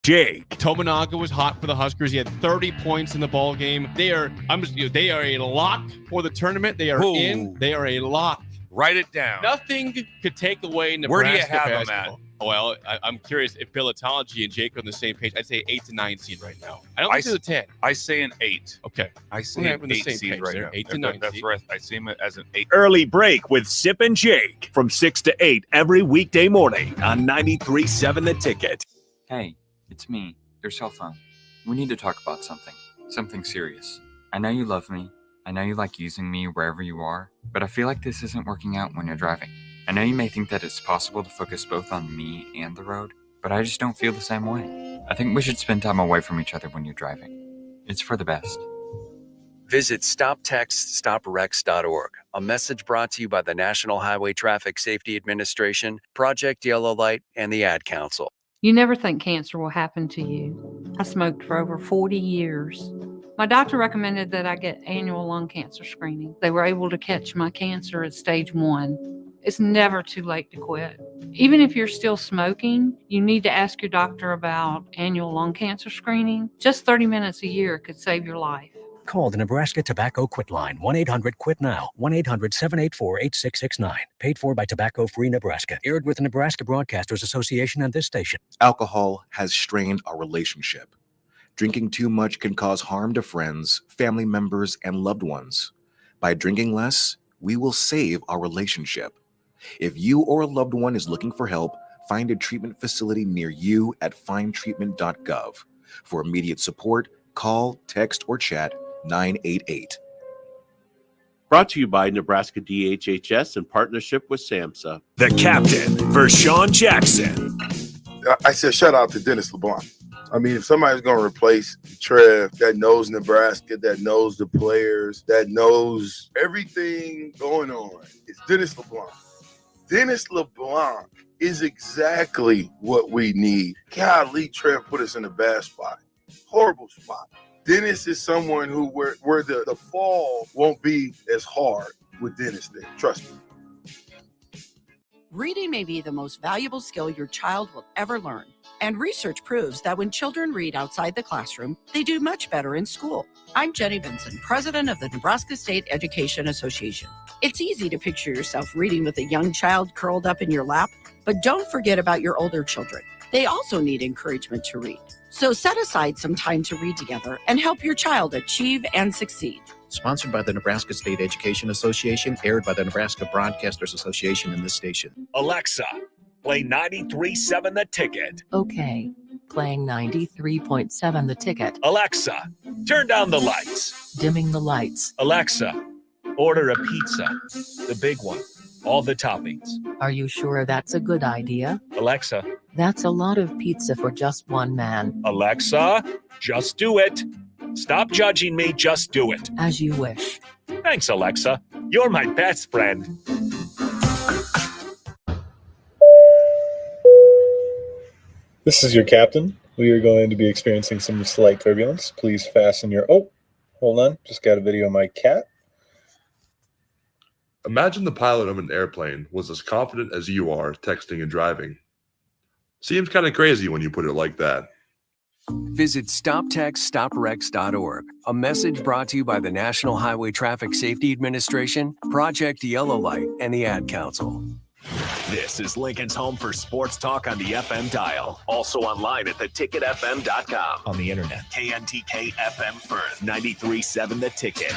Jake. Tominaga was hot for the Huskers. He had 30 points in the ball game. They are a lock for the tournament. They are in. They are a lock. Write it down. Nothing could take away Nebraska Where do you have basketball. them at? Well, I'm curious if Bilotology and Jake are on the same page. I'd say 8 to 9 seed right now. I don't think they're the 10. I say an 8. Okay. I say an 8 seed seed right now. 8 to 9 That's seed. right. I see him as an 8. Early break with Sip and Jake from 6 to 8 every weekday morning on 93.7 The Ticket. Hey, it's me, your cell phone. We need to talk about something serious. I know you love me. I know you like using me wherever you are, but I feel like this isn't working out when you're driving. I know you may think that it's possible to focus both on me and the road, but I just don't feel the same way. I think we should spend time away from each other when you're driving. It's for the best. Visit StopTextStopWrecks.org. A message brought to you by the National Highway Traffic Safety Administration, Project Yellow Light, and the Ad Council. You never think cancer will happen to you. I smoked for over 40 years. My doctor recommended that I get annual lung cancer screening. They were able to catch my cancer at stage 1. It's never too late to quit. Even if you're still smoking, you need to ask your doctor about annual lung cancer screening. Just 30 minutes a year could save your life. Call the Nebraska Tobacco Quit Line, 1-800-QUIT-NOW, 1-800-784-8669. Paid for by Tobacco Free Nebraska. Aired with the Nebraska Broadcasters Association and this station. Alcohol has strained our relationship. Drinking too much can cause harm to friends, family members, and loved ones. By drinking less, we will save our relationship. If you or a loved one is looking for help, find a treatment facility near you at findtreatment.gov. For immediate support, call, text, or chat 988. Brought to you by Nebraska DHHS in partnership with SAMHSA. The captain, Vershawn Jackson. I said shout out to Dennis LeBlanc. I mean, if somebody's going to replace Trev that knows Nebraska, that knows the players, that knows everything going on, it's Dennis LeBlanc. Dennis LeBlanc is exactly what we need. Golly, Trev put us in a bad spot. Horrible spot. Dennis is someone who where the fall won't be as hard with Dennis there. Trust me. Reading may be the most valuable skill your child will ever learn. And research proves that when children read outside the classroom, they do much better in school. I'm Jenny Vinson, president of the Nebraska State Education Association. It's easy to picture yourself reading with a young child curled up in your lap, but don't forget about your older children. They also need encouragement to read. So set aside some time to read together and help your child achieve and succeed. Sponsored by the Nebraska State Education Association, aired by the Nebraska Broadcasters Association in this station. Alexa, play 93.7 The Ticket. Okay, playing 93.7 The Ticket. Alexa, turn down the lights. Dimming the lights. Alexa, order a pizza. The big one. All the toppings. Are you sure that's a good idea? Alexa. That's a lot of pizza for just one man. Alexa, just do it. Stop judging me, just do it. As you wish. Thanks, Alexa. You're my best friend. This is your captain. We are going to be experiencing some slight turbulence. Please fasten your... Oh, hold on. Just got a video of my cat. Imagine the pilot of an airplane was as confident as you are texting and driving. Seems kind of crazy when you put it like that. Visit StopTextStopWrecks.org. A message brought to you by the National Highway Traffic Safety Administration, Project Yellow Light, and the Ad Council. This is Lincoln's home for sports talk on the FM dial. Also online at theticketfm.com. On the internet. KNTK FM Firth, 93.7 The Ticket.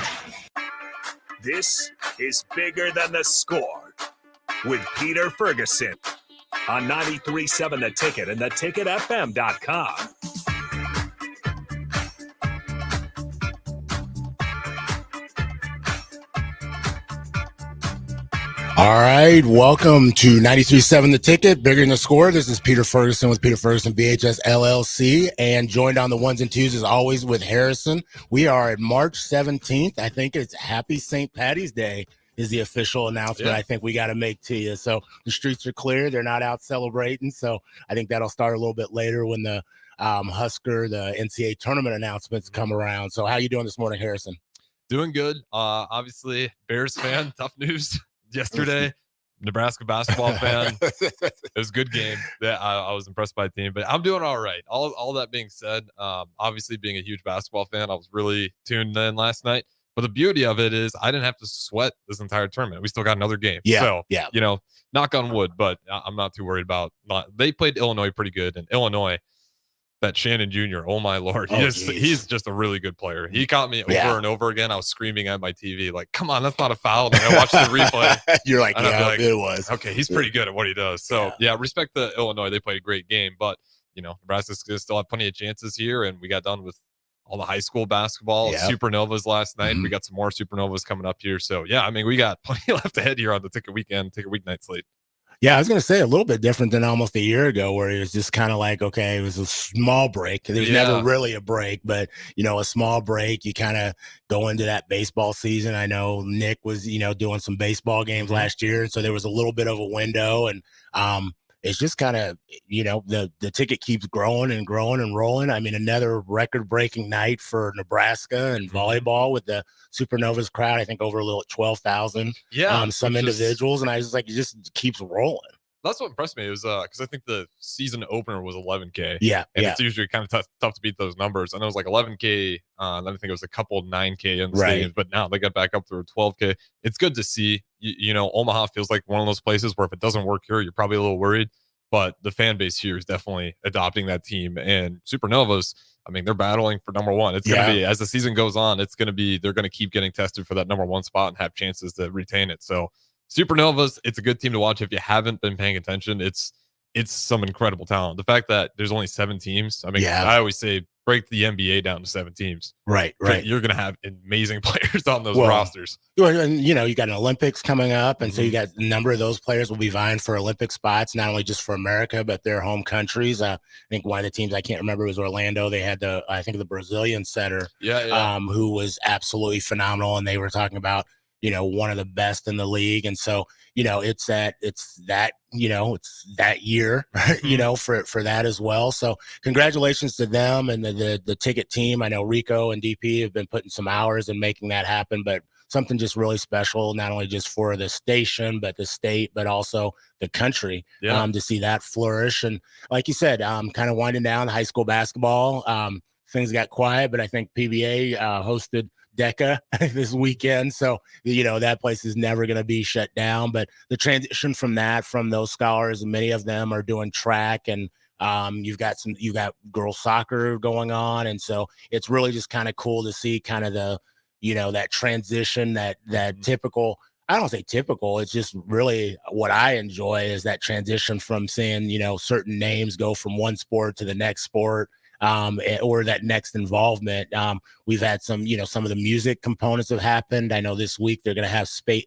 This is Bigger Than the Score with Peter Ferguson on 93.7 The Ticket and theticketfm.com. All right, welcome to 93.7 The Ticket, Bigger Than the Score. This is Peter Ferguson with Peter Ferguson VHS LLC, and joined on the ones and twos as always with Harrison. We are at March 17th. I think it's Happy St. Patty's Day is the official announcement I think we got to make to you. So the streets are clear. They're not out celebrating. So I think that'll start a little bit later when the Husker, the NCAA tournament announcements come around. So how you doing this morning, Harrison? Doing good. Obviously, Bears fan, tough news yesterday. Nebraska basketball fan. It was a good game. I was impressed by the team, but I'm doing all right. All that being said, obviously being a huge basketball fan, I was really tuned in last night. But the beauty of it is I didn't have to sweat this entire tournament. We still got another game. Yeah, so, yeah. Knock on wood, but I'm not too worried about they played Illinois pretty good. And Illinois, that Shannon Jr., oh my Lord, he's just a really good player. He caught me over and over again. I was screaming at my TV, like, come on, that's not a foul. And I watched the replay. You're like, yeah, it was. Okay, he's pretty good at what he does. So, respect the Illinois. They played a great game. But, Nebraska's going to still have plenty of chances here. And we got done with all the high school basketball, supernovas last night. We got some more supernovas coming up here. So, we got plenty left ahead here on the ticket weeknight slate. Yeah, I was going to say a little bit different than almost a year ago where it was just kind of like, okay, it was a small break. There's never really a break, but, a small break. You kind of go into that baseball season. I know Nick was, doing some baseball games last year. So there was a little bit of a window and it's just kind of, the ticket keeps growing and growing and rolling. I mean, another record-breaking night for Nebraska and volleyball with the Supernovas crowd, I think over a little 12,000. Yeah. Some individuals. And I was just like, it just keeps rolling. That's what impressed me. It was because I think the season opener was 11K. Yeah. And it's usually kind of tough to beat those numbers. And it was like 11K. Then I think it was a couple 9K in the stadiums, but now they got back up to 12K. It's good to see. Omaha feels like one of those places where if it doesn't work here, you're probably a little worried. But the fan base here is definitely adopting that team. And Supernovas, I mean, they're battling for number one. It's going to be, as the season goes on, they're going to keep getting tested for that number one spot and have chances to retain it. So Supernovas, it's a good team to watch. If you haven't been paying attention, it's some incredible talent. The fact that there's only 7 teams. I mean, I always say break the NBA down to 7 teams. Right. You're going to have amazing players on those rosters. And, you got an Olympics coming up. And so you got a number of those players will be vying for Olympic spots, not only just for America, but their home countries. I think one of the teams, I can't remember, was Orlando. They had the Brazilian setter, who was absolutely phenomenal. And they were talking about, one of the best in the league. And so, it's that year, for that as well. So congratulations to them and the ticket team. I know Rico and DP have been putting some hours in making that happen, but something just really special, not only just for the station, but the state, but also the country, to see that flourish. And like you said, kind of winding down high school basketball. Things got quiet, but I think PBA hosted DECA this weekend. So, that place is never going to be shut down. But the transition from those scholars, and many of them are doing track, and you got girls soccer going on. And so it's really just kind of cool to see kind of the, that transition, that typical, I don't say typical, it's just really what I enjoy is that transition from seeing, certain names go from one sport to the next sport. Or that next involvement. We've had some of the music components have happened. I know this week they're going to have state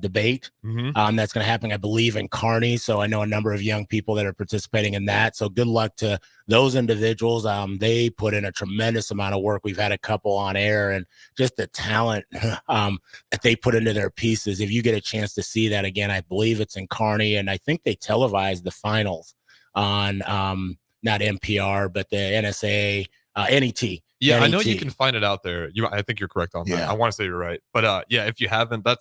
debate. That's going to happen, I believe, in Kearney. So I know a number of young people that are participating in that. So good luck to those individuals. They put in a tremendous amount of work. We've had a couple on air, and just the talent that they put into their pieces. If you get a chance to see that again, I believe it's in Kearney, and I think they televised the finals on not NPR, but the NSA, NET. Yeah, NET. I know you can find it out there. I think you're correct on that. I want to say you're right. But if you haven't, I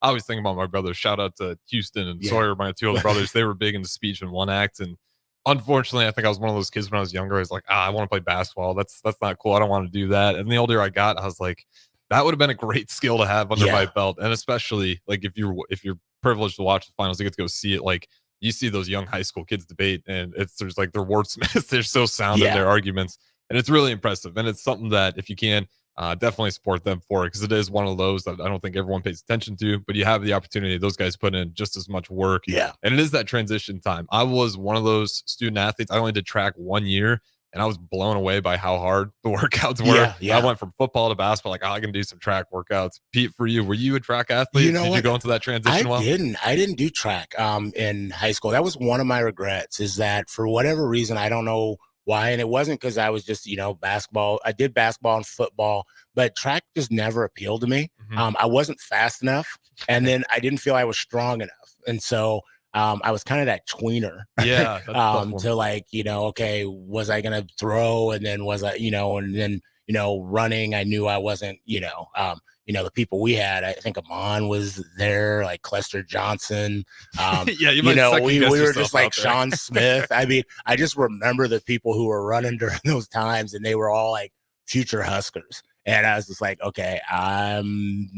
always think about my brothers. Shout out to Houston and Sawyer, my 2 older brothers. They were big into speech and one act. And unfortunately, I think I was one of those kids when I was younger. I was like, I want to play basketball. That's not cool. I don't want to do that. And the older I got, I was like, that would have been a great skill to have under my belt. And especially like if you're privileged to watch the finals, you get to go see it. Like, you see those young high school kids debate, and there's like their wordsmiths. They're so sound in their arguments, and it's really impressive. And it's something that if you can, definitely support them for it, because it is one of those that I don't think everyone pays attention to, but you have the opportunity. Those guys put in just as much work. Yeah. And it is that transition time. I was one of those student athletes. I only did track 1 year, and I was blown away by how hard the workouts were. I went from football to basketball, like, I can do some track workouts. Pete, for you, were you a track athlete? Did you go into that transition well? I didn't do track in high school. That was one of my regrets, is that for whatever reason, I don't know why, and it wasn't because I was just, basketball. I did basketball and football, but track just never appealed to me. I wasn't fast enough, and then I didn't feel I was strong enough. And so I was kind of that tweener. Yeah. To like, okay, was I going to throw? And then was I, and then, running. I knew I wasn't, the people we had, I think Amon was there, like Clester Johnson. Yeah, you might we were yourself just like out there. Sean Smith. I mean, I just remember the people who were running during those times, and they were all like future Huskers. And I was just like, okay, I'm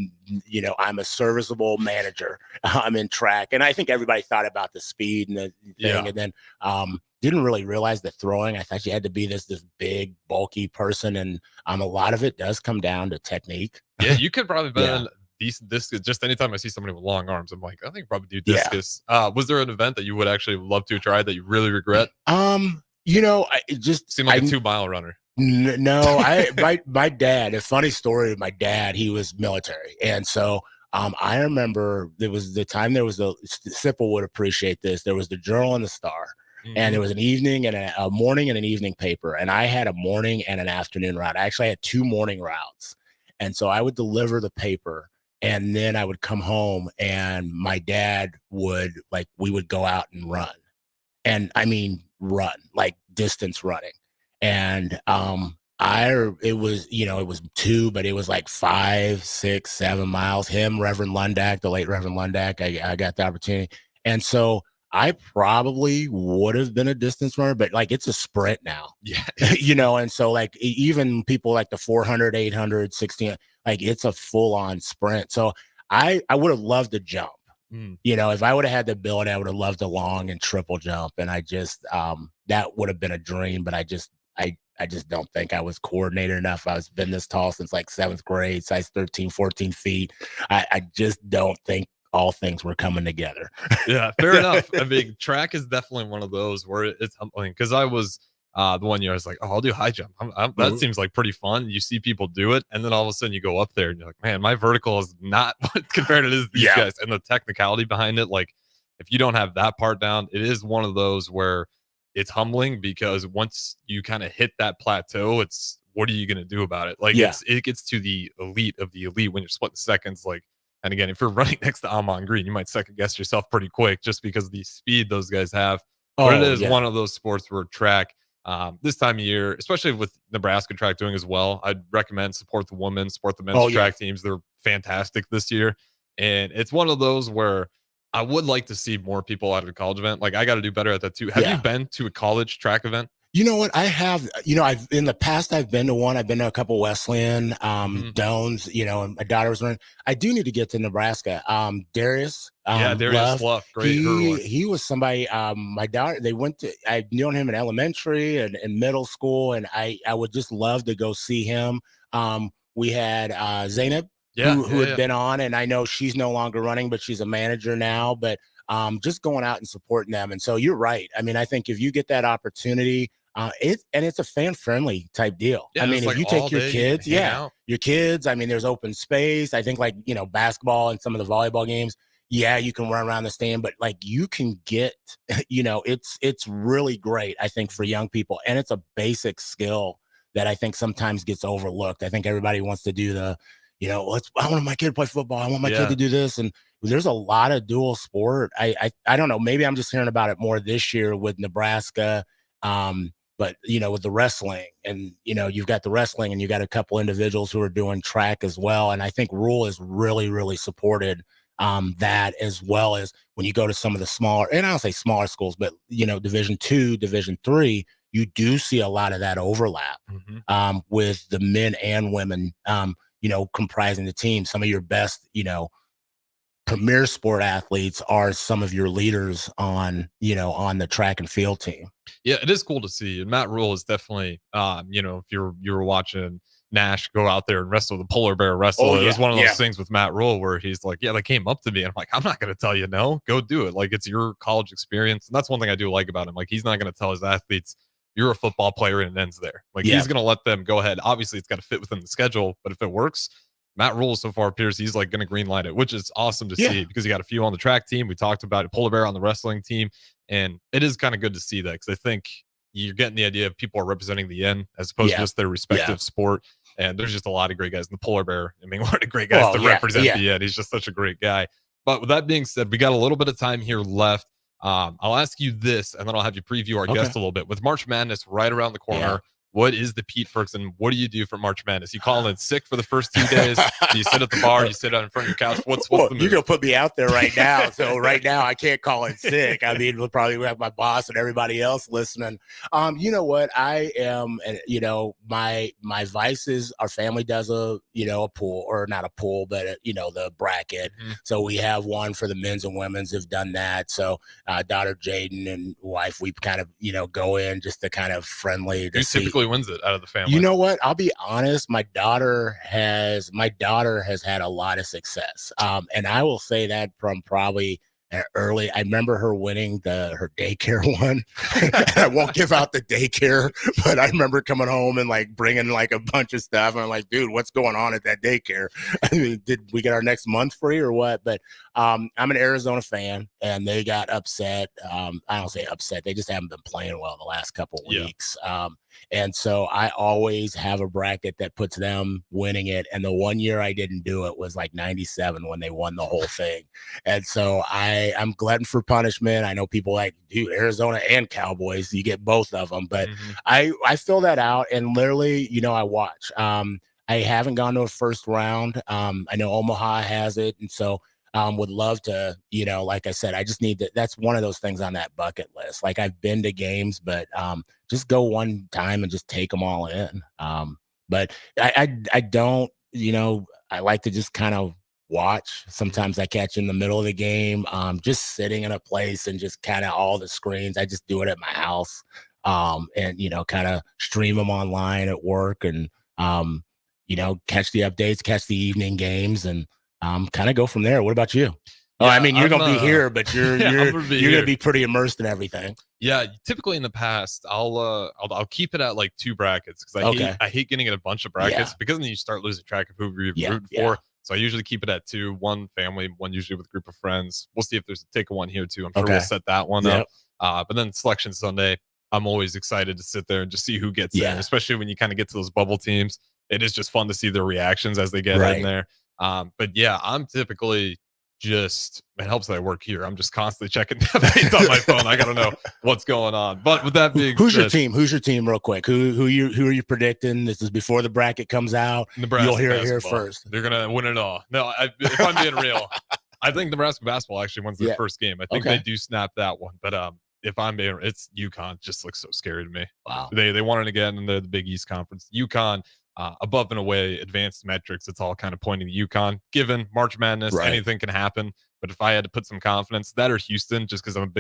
a serviceable manager. I'm in track. And I think everybody thought about the speed and the thing. And then didn't really realize the throwing. I thought you had to be this big, bulky person. And a lot of it does come down to technique. Yeah, you could probably bet this just anytime I see somebody with long arms, I'm like, I think probably do discus. Was there an event that you would actually love to try that you really regret? It just seemed like a 2-mile runner. No, my dad, a funny story. My dad, he was military. And so I remember there was the time there was Sipple would appreciate this. There was the Journal and the Star, and there was an evening and a morning and an evening paper. And I had a morning and an afternoon route. I actually had 2 morning routes. And so I would deliver the paper, and then I would come home, and my dad we would go out and run. And I mean, run, like distance running. And it was 2, but it was like 5, 6, 7 miles. Him, Reverend Lundak, the late Reverend Lundak, I got the opportunity. And so I probably would have been a distance runner, but like it's a sprint now. Yeah. And so like even people like the 400, 800, 16, like it's a full on sprint. So I would have loved to jump. If I would have had the ability, I would have loved a long and triple jump. And I just, that would have been a dream, but I just don't think I was coordinated enough. I was been this tall since like 7th grade, size 13, 14 feet. I just don't think all things were coming together. Yeah, fair enough. I mean, track is definitely one of those where it's humbling, because I was the one year I was like, oh, I'll do high jump. That seems like pretty fun. You see people do it, and then all of a sudden you go up there and you're like, man, my vertical is not what compared to these guys, and the technicality behind it. Like, if you don't have that part down, it is one of those where it's humbling, because once you kind of hit that plateau, it's what are you going to do about it? Like, it gets to the elite of the elite when you're splitting seconds. Like, and again, if you're running next to Amon Green, you might second guess yourself pretty quick just because of the speed those guys have. But it is one of those sports where track, this time of year, especially with Nebraska track doing as well, I'd recommend support the women, support the men's track teams. They're fantastic this year. And it's one of those where I would like to see more people at a college event. Like, I got to do better at that too. Have you been to a college track event? You know what? I have, I've in the past, I've been to one. I've been to a couple Wesleyan, Dones, and my daughter was running. I do need to get to Nebraska. Darius. Darius Fluff. Great. He was somebody, my daughter, I've known him in elementary and middle school, and I would just love to go see him. We had Zainab, who had been on, and I know she's no longer running, but she's a manager now. But just going out and supporting them. And so you're right. I mean, I think if you get that opportunity, it's a fan-friendly type deal. I mean, if you take your kids, your kids, I mean, there's open space. I think like, basketball and some of the volleyball games, you can run around the stand, but like you can get, it's really great, I think, for young people. And it's a basic skill that I think sometimes gets overlooked. I think everybody wants to do I want my kid to play football. I want my kid to do this. And there's a lot of dual sport. I don't know. Maybe I'm just hearing about it more this year with Nebraska. But, with the wrestling and, you've got the wrestling and you got a couple individuals who are doing track as well. And I think Rule has really, really supported that, as well as when you go to some of the smaller, and I don't say smaller schools, but, Division II, Division III, you do see a lot of that overlap with the men and women, comprising the team. Some of your best, premier sport athletes are some of your leaders on the track and field team. Yeah, it is cool to see. And Matt Rule is definitely, if you were watching Nash go out there and wrestle the polar bear wrestle, it was one of those things with Matt Rule where he's like, they came up to me and I'm like, I'm not going to tell you no, go do it. Like, it's your college experience. And that's one thing I do like about him. Like, he's not going to tell his athletes, you're a football player and it ends there. Like, he's going to let them go ahead. Obviously, it's got to fit within the schedule, but if it works, Matt Rule so far appears he's like going to green light it, which is awesome to see, because you got a few on the track team. We talked about it, polar bear on the wrestling team, and it is kind of good to see that, because I think you're getting the idea of people are representing the N as opposed to just their respective sport. And there's just a lot of great guys in the polar bear. I mean, what a great guys to represent the N. He's just such a great guy. But with that being said, we got a little bit of time here left. I'll ask you this, and then I'll have you preview our guest a little bit. With March Madness right around the corner, what is the Pete Ferguson? What do you do for March Madness? You calling in sick for the first 2 days? Do you sit at the bar? Do you sit out in front of your couch? What's the move? You're gonna put me out there right now. So right now I can't call it sick. I mean, we'll probably have my boss and everybody else listening. You know what? I am, my vices. Our family does a pool, or not a pool, but the bracket. Mm-hmm. So we have one for the men's and women's have done that. So daughter Jaden and wife, we kind of go in just to kind of friendly. Who typically wins it out of the family? You know what? I'll be honest. My daughter has had a lot of success. And I will say that from probably early. I remember her winning her daycare one. I won't give out the daycare, but I remember coming home and like bringing like a bunch of stuff. And I'm like, dude, what's going on at that daycare? I mean, did we get our next month free or what? But I'm an Arizona fan, and they got upset. I don't say upset. They just haven't been playing well the last couple weeks. And so I always have a bracket that puts them winning it. And the one year I didn't do it was like 97 when they won the whole thing. And so I'm glutton for punishment. I know people like, dude, Arizona and Cowboys, you get both of them. But I fill that out, and literally, I watch. I haven't gone to a first round. I know Omaha has it. And so would love to, like I said, I just need to, that's one of those things on that bucket list. Like I've been to games, but just go one time and just take them all in. But I don't, I like to just kind of watch. Sometimes I catch in the middle of the game, just sitting in a place and just kind of all the screens. I just do it at my house, and, kind of stream them online at work, and, catch the updates, catch the evening games, and kind of go from there. What about you? Oh, I mean, you're going to be here, but you're going to be pretty immersed in everything. Yeah, typically in the past, I'll keep it at like 2 brackets, because I hate getting in a bunch of brackets, because then you start losing track of who you're rooting for. So I usually keep it at 2, one family, one usually with a group of friends. We'll see if there's a take one here too. I'm sure we'll set that one up. But then Selection Sunday, I'm always excited to sit there and just see who gets in, especially when you kind of get to those bubble teams. It is just fun to see their reactions as they get in there. But yeah, I'm typically it helps that I work here. I'm just constantly checking updates on my phone. I got to know what's going on. But with that being Who's your team? Who's your team real quick? Who are you predicting? This is before the bracket comes out. Nebraska You'll hear it basketball. here first. They're going to win it all. No, if I'm being real, I think Nebraska basketball actually wins their first game. I think they do snap that one. But if I'm being, it's UConn just looks so scary to me. Wow. They won it again in the Big East Conference. UConn, above and away advanced metrics, it's all kind of pointing to UConn. Given March Madness, anything can happen. But if I had to put some confidence, that or Houston, just because I'm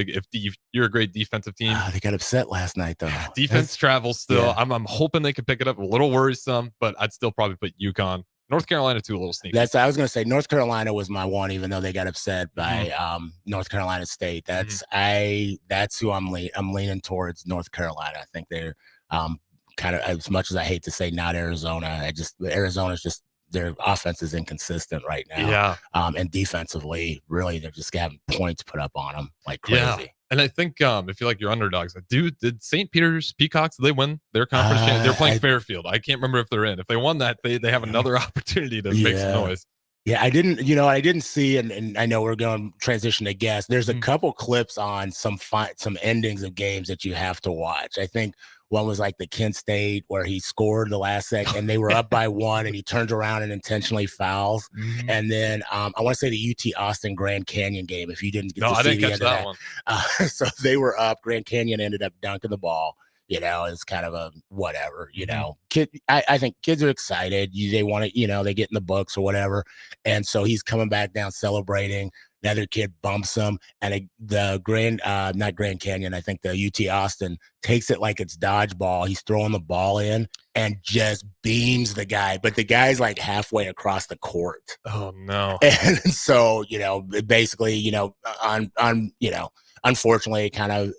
you're a great defensive team. They got upset last night, though. Defense travels still. I'm hoping they could pick it up. A little worrisome, but I'd still probably put UConn. North Carolina too, a little sneaky. I was going to say North Carolina was my one, even though they got upset by North Carolina State. That's who I'm leaning towards. North Carolina. I think they're kind of, as much as I hate to say not Arizona, Arizona's just, their offense is inconsistent right now. And defensively, really, they're just having points put up on them like crazy. Yeah. And I think if you like your underdogs, did St. Peter's Peacocks, did they win their conference? They're playing Fairfield. I can't remember if they're in. If they won that, they have another opportunity to make some noise. Yeah, I didn't see, and I know we're going to transition to guests. There's a couple clips on some endings of games that you have to watch. I think one was like the Kent State where he scored the last second and they were up by 1 and he turns around and intentionally fouls. And then I want to say the UT Austin Grand Canyon game. If you didn't get to see the end of that one. So they were up. Grand Canyon ended up dunking the ball. It's kind of a whatever, I think kids are excited. They want to, they get in the books or whatever. And so he's coming back down celebrating. Another kid bumps him, and not Grand Canyon, I think the UT Austin takes it like it's dodgeball. He's throwing the ball in and just beams the guy, but the guy's like halfway across the court. Oh no. And so, basically, unfortunately, kind of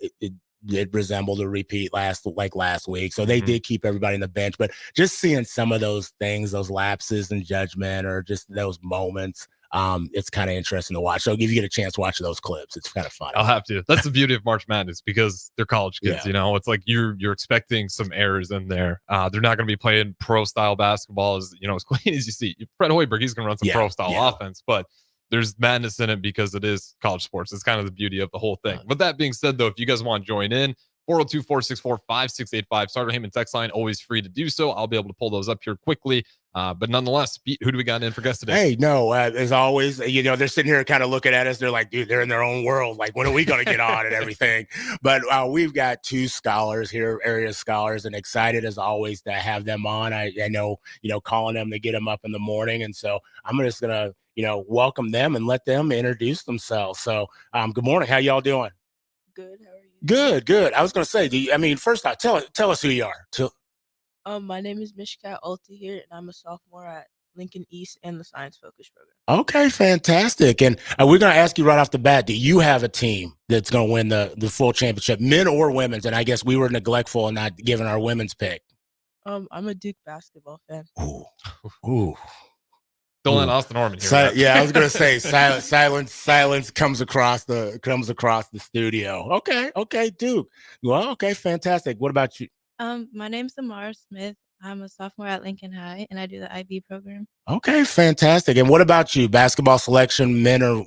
it resembled a repeat last week. So they did keep everybody in the bench, but just seeing some of those things, those lapses in judgment or just those moments, it's kind of interesting to watch. So if you get a chance to watch those clips, it's kind of fun. I'll have to. That's the beauty of March Madness, because they're college kids. It's like you're expecting some errors in there. They're not going to be playing pro style basketball as clean as you see. Fred Hoiberg, he's going to run some pro style offense, but there's madness in it because it is college sports. It's kind of the beauty of the whole thing. With that being said, though, if you guys want to join in, 402-464-5685. Starter Heyman text line, always free to do so. I'll be able to pull those up here quickly. But nonetheless, Pete, who do we got in for guest today? Hey, no, as always, they're sitting here kind of looking at us. They're like, dude, they're in their own world. Like, when are we going to get on and everything? But we've got two scholars here, area scholars, and excited as always to have them on. I know, calling them to get them up in the morning. And so I'm just going to, welcome them and let them introduce themselves. So good morning. How y'all doing? Good. How are you? Good. I was going to say, first off, tell us who you are. My name is Mishkat Alti here, and I'm a sophomore at Lincoln East and the Science Focus program. Okay, fantastic. And we're going to ask you right off the bat, do you have a team that's going to win the full championship, men or women's? And I guess we were neglectful and not giving our women's pick. I'm a Duke basketball fan. Ooh. Don't let Austin Norman hear that. Yeah, I was going to say silence comes across the studio. Okay, Duke. Well, okay, fantastic. What about you? My name's Amara Smith. I'm a sophomore at Lincoln High, and I do the IB program. Okay, fantastic. And what about you? Basketball selection, men or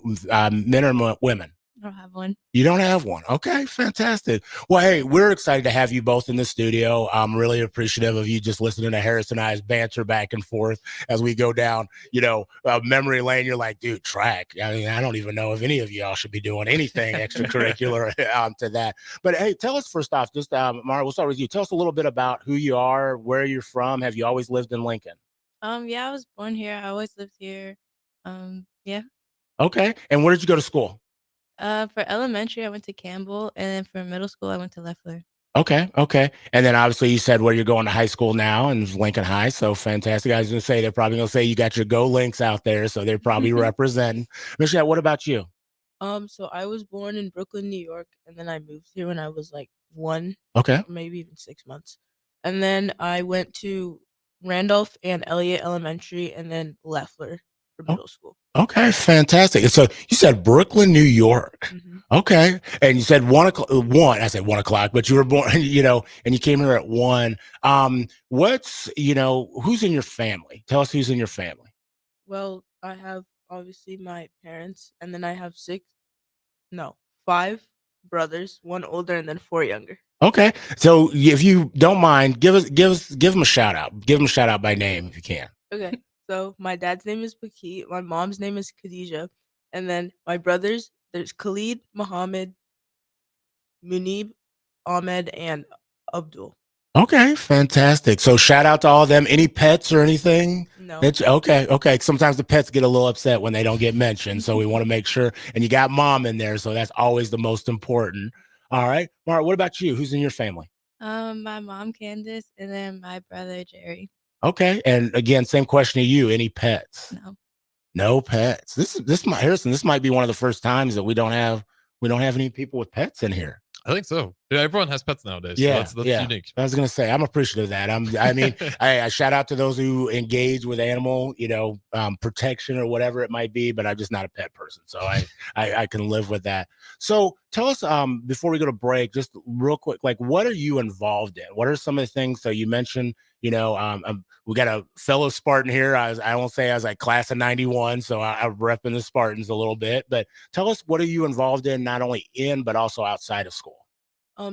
women? I don't have one. You don't have one. Okay, fantastic. Well, hey, we're excited to have you both in the studio. I'm really appreciative of you just listening to Harris and I's banter back and forth as we go down, memory lane. You're like, dude, track. I mean, I don't even know if any of y'all should be doing anything extracurricular to that. But hey, tell us first off, just Mara, we'll start with you. Tell us a little bit about who you are, where you're from. Have you always lived in Lincoln? Yeah, I was born here. I always lived here. Yeah. Okay. And where did you go to school? For elementary, I went to Campbell, and then for middle school, I went to Leffler. Okay. And then obviously you said where you're going to high school now, and Lincoln High. So fantastic. I was going to say, they're probably going to say you got your Go Lynx out there. So they're probably representing. Michelle, what about you? So I was born in Brooklyn, New York, and then I moved here when I was like 1. Okay. Maybe even 6 months. And then I went to Randolph and Elliott Elementary, and then Leffler for middle school. Okay, fantastic. So you said Brooklyn, New York. Mm-hmm. Okay. And you said 1 o'clock, I said 1 o'clock, but you were born, and you came here at 1. Who's in your family? Tell us who's in your family. Well, I have obviously my parents, and then I have 5 brothers, 1 older and then 4 younger. Okay. So if you don't mind, give them a shout out. Give them a shout out by name if you can. Okay. So my dad's name is Pakit, my mom's name is Khadija, and then my brothers, there's Khalid, Muhammad, Munib, Ahmed, and Abdul. Okay, fantastic. So shout out to all of them. Any pets or anything? No. Okay. Sometimes the pets get a little upset when they don't get mentioned, so we want to make sure. And you got mom in there, so that's always the most important. All right, Mara, what about you? Who's in your family? My mom, Candace, and then my brother, Jerry. Okay, and again, same question to you. Any pets? No pets. This might be one of the first times that we don't have any people with pets in here. I think so. Yeah, everyone has pets nowadays. Yeah, so that's unique. I was gonna say I'm appreciative of that. I shout out to those who engage with animal, protection or whatever it might be. But I'm just not a pet person, so I can live with that. So tell us before we go to break, just real quick, like what are you involved in? What are some of the things? So you mentioned, we got a fellow Spartan here. I won't say I was like class of '91, so I'm repping the Spartans a little bit. But tell us, what are you involved in, not only in but also outside of school?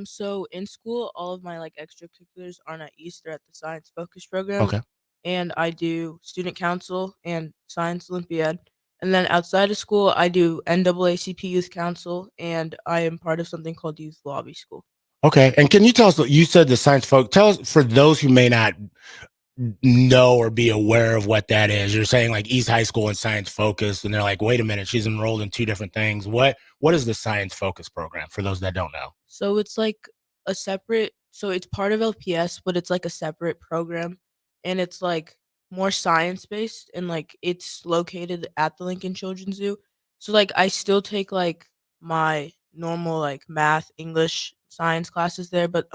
So in school, all of my extracurriculars are at Easter at the Science Focus program. Okay. And I do student council and Science Olympiad. And then outside of school, I do NAACP Youth Council, and I am part of something called Youth Lobby School. Okay. And can you tell us, you said the Science Focus, tell us, for those who may not know or be aware of what that is. You're saying like East High School and Science Focus, and they're like, wait a minute, she's enrolled in 2 different things. What is the Science Focus program for those that don't know? So it's like a separate, so it's part of LPS, but it's like a separate program, and it's like more science based, and it's located at the Lincoln Children's Zoo. So I still take my normal math, English, science classes there, but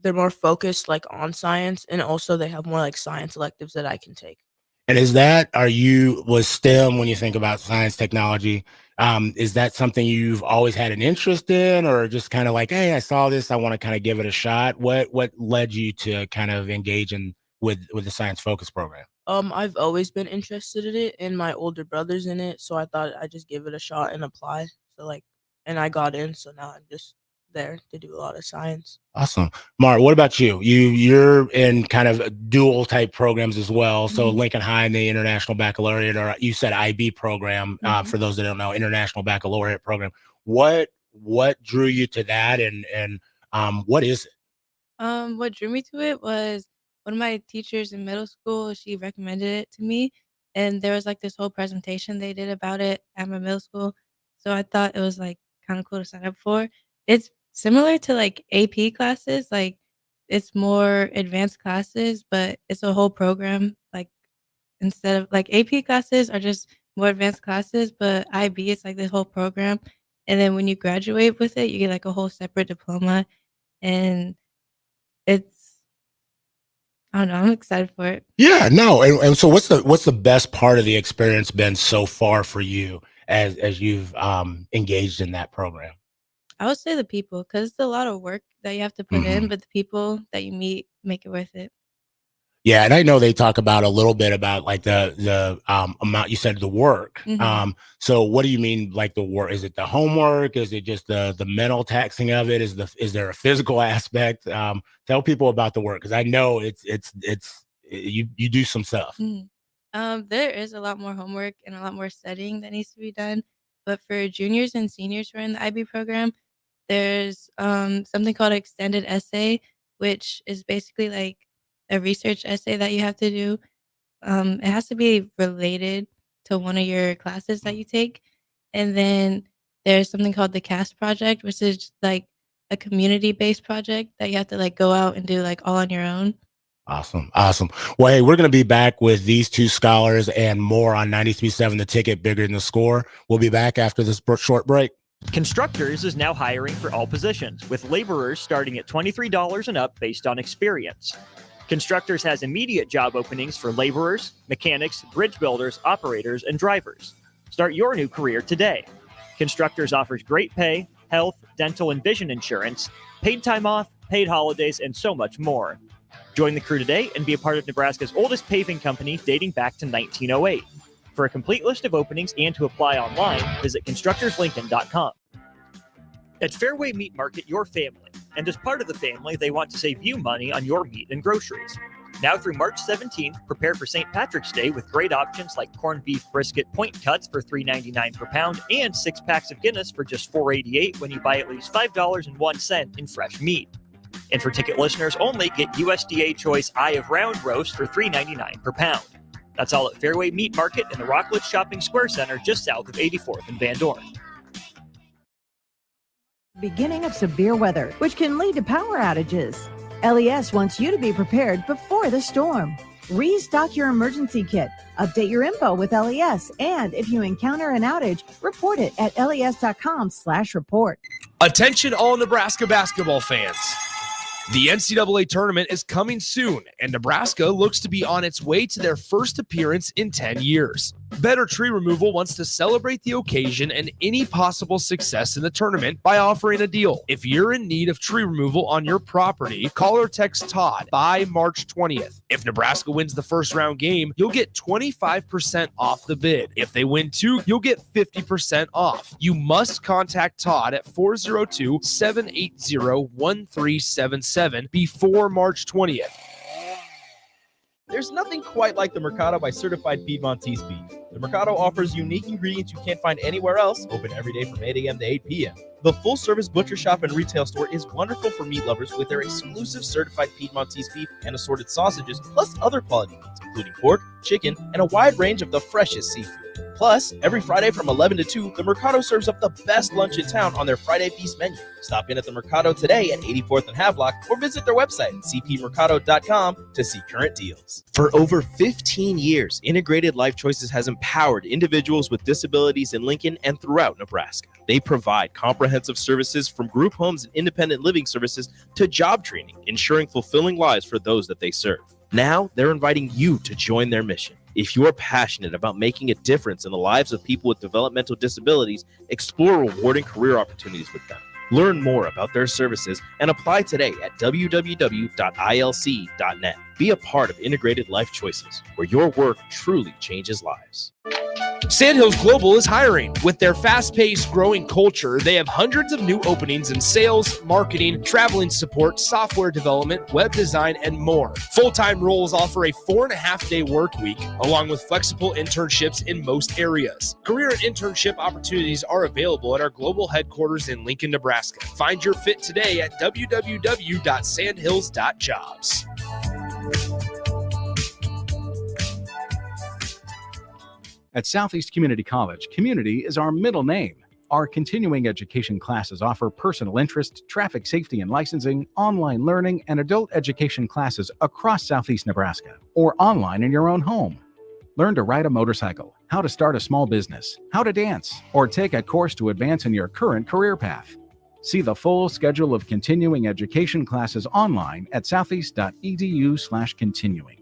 they're more focused on science, and also they have more science electives that I can take. And was STEM, when you think about science, technology, is that something you've always had an interest in, or just kind of like, hey, I saw this, I want to kind of give it a shot? What led you to kind of engage with the Science Focus program? I've always been interested in it, and my older brother's in it, so I thought I'd just give it a shot and apply. So and I got in, so now I'm just there to do a lot of science. Awesome. Mark, what about you? You're in kind of dual type programs as well. So Lincoln High and the International Baccalaureate, or you said IB program, for those that don't know, International Baccalaureate program. What drew you to that, and what is it? What drew me to it was one of my teachers in middle school. She recommended it to me, and there was like this whole presentation they did about it at my middle school. So I thought it was like kind of cool to sign up for. It's similar to like AP classes, like it's more advanced classes, but it's a whole program. Like instead of like AP classes are just more advanced classes, but IB is like this whole program. And then when you graduate with it, you get like a whole separate diploma, and it's I don't know, I'm excited for it. Yeah, no. And so what's the best part of the experience been so far for you as you've engaged in that program? I would say the people, because it's a lot of work that you have to put in, but the people that you meet make it worth it. Yeah, and I know they talk about a little bit about like the amount, you said the work. So what do you mean like the work? Is it the homework? Is it just the mental taxing of it? Is there a physical aspect? Tell people about the work, because I know it's you do some stuff. There is a lot more homework and a lot more studying that needs to be done. But for juniors and seniors who are in the IB program, there's something called extended essay, which is basically like a research essay that you have to do. It has to be related to one of your classes that you take. And then there's something called the CAST project, which is like a community-based project that you have to like go out and do like all on your own. Awesome. Well, hey, we're going to be back with these two scholars and more on 93.7 The Ticket, Bigger Than the Score. We'll be back after this short break. Constructors is now hiring for all positions, with laborers starting at $23 and up based on experience. Constructors has immediate job openings for laborers, mechanics, bridge builders, operators, and drivers. Start your new career today. Constructors offers great pay, health, dental, and vision insurance, paid time off, paid holidays, and so much more. Join the crew today and be a part of Nebraska's oldest paving company dating back to 1908. For a complete list of openings and to apply online, visit constructorslincoln.com. At Fairway Meat Market, your family. And as part of the family, they want to save you money on your meat and groceries. Now through March 17th, prepare for St. Patrick's Day with great options like corned beef brisket point cuts for $3.99 per pound and 6 packs of Guinness for just $4.88 when you buy at least $5.01 in fresh meat. And for ticket listeners only, get USDA Choice Eye of Round Roast for $3.99 per pound. That's all at Fairway Meat Market in the Rockledge Shopping Square Center just south of 84th and Van Dorn. Beginning of severe weather, which can lead to power outages. LES wants you to be prepared before the storm. Restock your emergency kit, update your info with LES, and if you encounter an outage, report it at les.com/report. Attention all Nebraska basketball fans. The NCAA tournament is coming soon, and Nebraska looks to be on its way to their first appearance in 10 years. Better Tree Removal wants to celebrate the occasion and any possible success in the tournament by offering a deal. If you're in need of tree removal on your property, call or text Todd by March 20th. If Nebraska wins the first round game, you'll get 25% off the bid. If they win 2, you'll get 50% off. You must contact Todd at 402-780-1377 before March 20th. There's nothing quite like the Mercado by Certified Piedmontese beef. The Mercado offers unique ingredients you can't find anywhere else, open every day from 8 a.m. to 8 p.m. The full-service butcher shop and retail store is wonderful for meat lovers with their exclusive Certified Piedmontese beef and assorted sausages, plus other quality meats, including pork, chicken, and a wide range of the freshest seafood. Plus, every Friday from 11 to 2, the Mercado serves up the best lunch in town on their Friday Feast menu. Stop in at the Mercado today at 84th and Havelock or visit their website at cpmercado.com to see current deals. For over 15 years, Integrated Life Choices has empowered individuals with disabilities in Lincoln and throughout Nebraska. They provide comprehensive services from group homes and independent living services to job training, ensuring fulfilling lives for those that they serve. Now, they're inviting you to join their mission. If you're passionate about making a difference in the lives of people with developmental disabilities, explore rewarding career opportunities with them. Learn more about their services and apply today at www.ilc.net. Be a part of Integrated Life Choices, where your work truly changes lives. Sandhills Global is hiring. With their fast-paced, growing culture, they have hundreds of new openings in sales, marketing, traveling support, software development, web design, and more. Full-time roles offer a 4.5-day work week, along with flexible internships in most areas. Career and internship opportunities are available at our global headquarters in Lincoln, Nebraska. Find your fit today at www.sandhills.jobs. At Southeast Community College, community is our middle name. Our continuing education classes offer personal interest, traffic safety and licensing, online learning, and adult education classes across Southeast Nebraska, or online in your own home. Learn to ride a motorcycle, how to start a small business, how to dance, or take a course to advance in your current career path. See the full schedule of continuing education classes online at southeast.edu/continuing.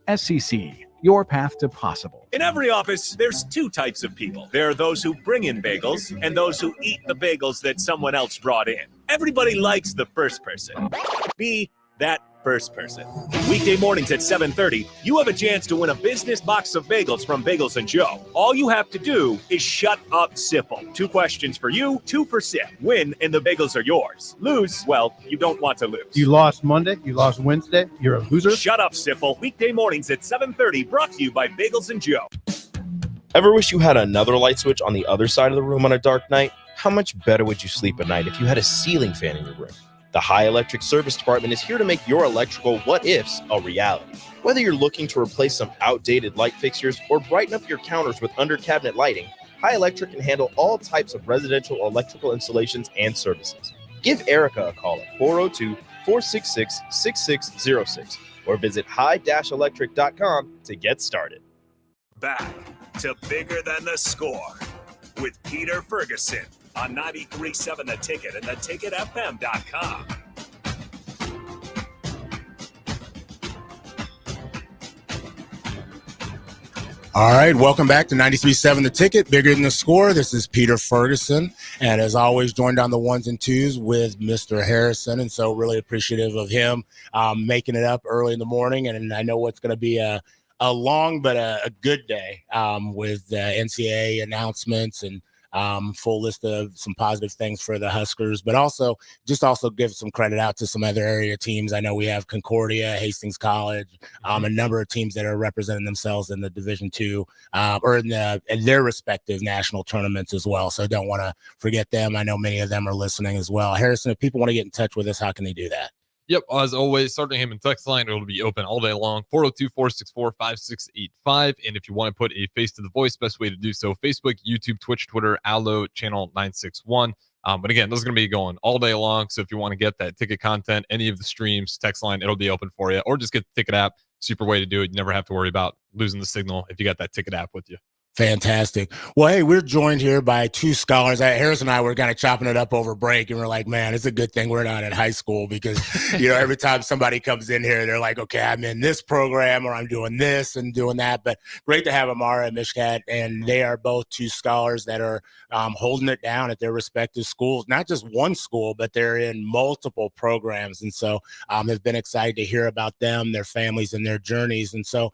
SCC, your path to possible. In every office, there's two types of people. There are those who bring in bagels and those who eat the bagels that someone else brought in. Everybody likes the first person. Be that first person. Weekday mornings at 7:30, you have a chance to win a business box of bagels from Bagels & Joe. All you have to do is shut up, Sipple. 2 questions for you, 2 for Sip. Win, and the bagels are yours. Lose, well, you don't want to lose. You lost Monday, you lost Wednesday, you're a loser. Shut up, Sipple. Weekday mornings at 7:30, brought to you by Bagels & Joe. Ever wish you had another light switch on the other side of the room on a dark night? How much better would you sleep at night if you had a ceiling fan in your room? The High Electric Service Department is here to make your electrical what-ifs a reality. Whether you're looking to replace some outdated light fixtures or brighten up your counters with under-cabinet lighting, High Electric can handle all types of residential electrical installations and services. Give Erica a call at 402-466-6606 or visit high-electric.com to get started. Back to Bigger Than the Score with Peter Ferguson on 93.7 The Ticket and theticketfm.com. All right, welcome back to 93.7 The Ticket, Bigger Than the Score. This is Peter Ferguson, and as always, joined on the ones and twos with Mr. Harrison, and so really appreciative of him making it up early in the morning, and I know it's going to be a long but a good day with NCAA announcements and full list of some positive things for the Huskers, but also give some credit out to some other area teams. I know we have Concordia, Hastings College, a number of teams that are representing themselves in the Division II or in their respective national tournaments as well. So don't want to forget them. I know many of them are listening as well. Harrison, if people want to get in touch with us, how can they do that? Yep, as always, Sartingham and text line, it'll be open all day long, 402-464-5685. And if you want to put a face to the voice, best way to do so, Facebook, YouTube, Twitch, Twitter, Allo, channel 961. But again, those are going to be going all day long. So if you want to get that ticket content, any of the streams, text line, it'll be open for you. Or just get the ticket app. Super way to do it. You never have to worry about losing the signal if you got that ticket app with you. Fantastic. Well, hey, we're joined here by 2 scholars. Harris and I were kind of chopping it up over break, and we're like, man, it's a good thing we're not in high school because, every time somebody comes in here, they're like, okay, I'm in this program or I'm doing this and doing that. But great to have Amara and Mishkat, and they are both 2 scholars that are holding it down at their respective schools, not just one school, but they're in multiple programs. And so have been excited to hear about them, their families, and their journeys. And so,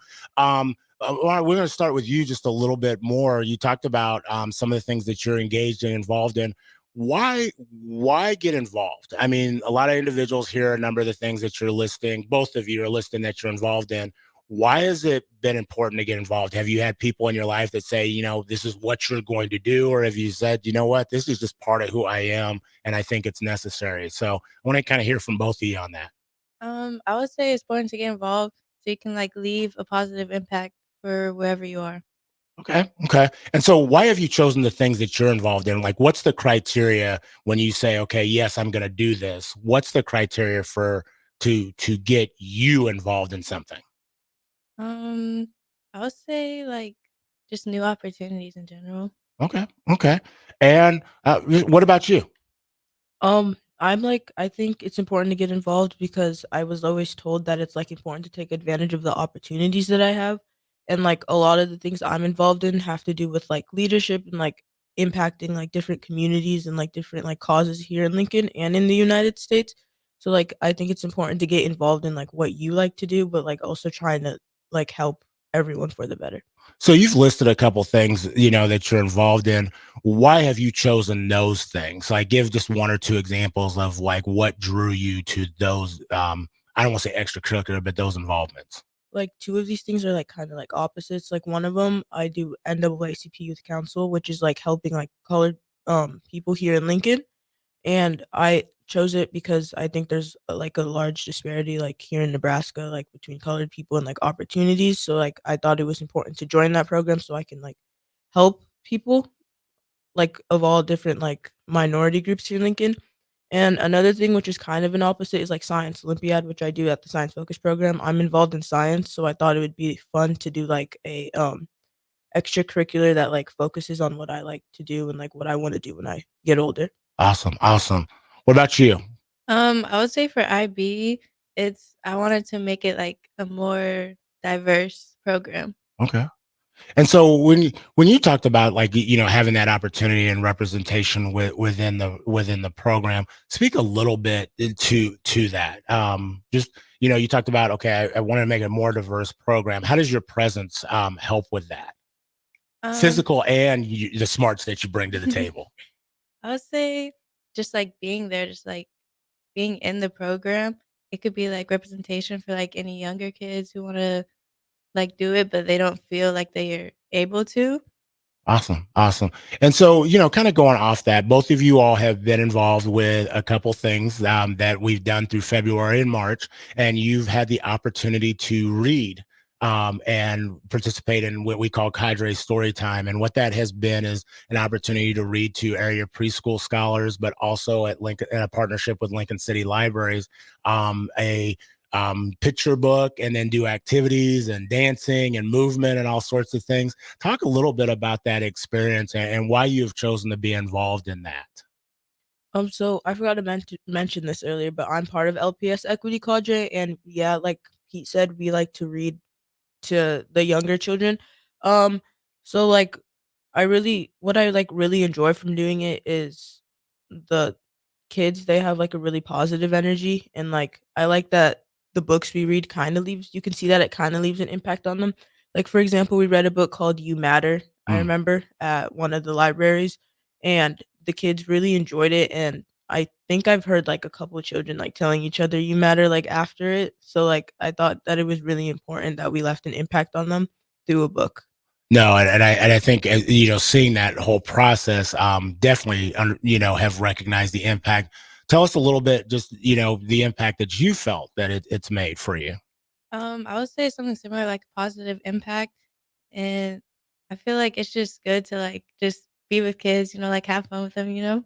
we're going to start with you just a little bit more. You talked about some of the things that you're engaged and involved in. Why get involved? I mean, a lot of individuals hear a number of the things that you're listing. Both of you are listing that you're involved in. Why has it been important to get involved? Have you had people in your life that say, this is what you're going to do? Or have you said, you know what, this is just part of who I am and I think it's necessary? So I want to kind of hear from both of you on that. I would say it's important to get involved so you can leave a positive impact for wherever you are. Okay. And so why have you chosen the things that you're involved in? What's the criteria when you say, okay, yes, I'm going to do this? What's the criteria to get you involved in something? I would say just new opportunities in general. Okay. And what about you? I think it's important to get involved because I was always told that it's important to take advantage of the opportunities that I have. And a lot of the things I'm involved in have to do with leadership and impacting different communities and different causes here in Lincoln and in the United States. So I think it's important to get involved in what you like to do, but also trying to help everyone for the better. So you've listed a couple things, you know, that you're involved in. Why have you chosen those things? Like, give just one or two examples of like what drew you to those. I don't want to say extracurricular, but those involvements. Like, two of these things are like kind of like opposites. Like, one of them, I do NAACP Youth Council, which is like helping like colored people here in Lincoln. And I chose it because I think there's like a large disparity like here in Nebraska, like between colored people and like opportunities. So like I thought it was important to join that program so I can like help people like of all different like minority groups here in Lincoln. And another thing which is kind of an opposite is like Science Olympiad, which I do at the Science Focus program. I'm involved in science, so I thought it would be fun to do like a extracurricular that like focuses on what I like to do and like what I want to do when I get older. Awesome. Awesome. What about you? I would say for IB, I wanted to make it like a more diverse program. Okay. And so when you talked about like, you know, having that opportunity and representation within the program, speak a little bit to that. Just, you know, you talked about, okay, I want to make a more diverse program. How does your presence help with that? Physical and the smarts that you bring to the table. I would say just like being there, just like being in the program. It could be like representation for like any younger kids who want to like do it, but they don't feel like they are able to. Awesome. Awesome. And so, you know, kind of going off that, both of you all have been involved with a couple things that we've done through February and March, and you've had the opportunity to read and participate in what we call Cadre Story Time. And what that has been is an opportunity to read to area preschool scholars, but also at Lincoln, in a partnership with Lincoln City Libraries, a picture book, and then do activities and dancing and movement and all sorts of things. Talk a little bit about that experience and why you've chosen to be involved in that. So I forgot to mention this earlier, but I'm part of LPS Equity Cadre, and yeah, like Pete said, we like to read to the younger children. So like what I like really enjoy from doing it is the kids, they have like a really positive energy, and like I like that the books we read you can see that it kind of leaves an impact on them. Like, for example, we read a book called You Matter, I remember, at one of the libraries, and the kids really enjoyed it. And I think I've heard like a couple of children like telling each other you matter like after it. So like I thought that it was really important that we left an impact on them through a book. No, and I think, you know, seeing that whole process, definitely, you know, have recognized the impact. Tell us a little bit, just, you know, the impact that you felt that it's made for you. I would say something similar, like a positive impact, and I feel like it's just good to like just be with kids, like have fun with them.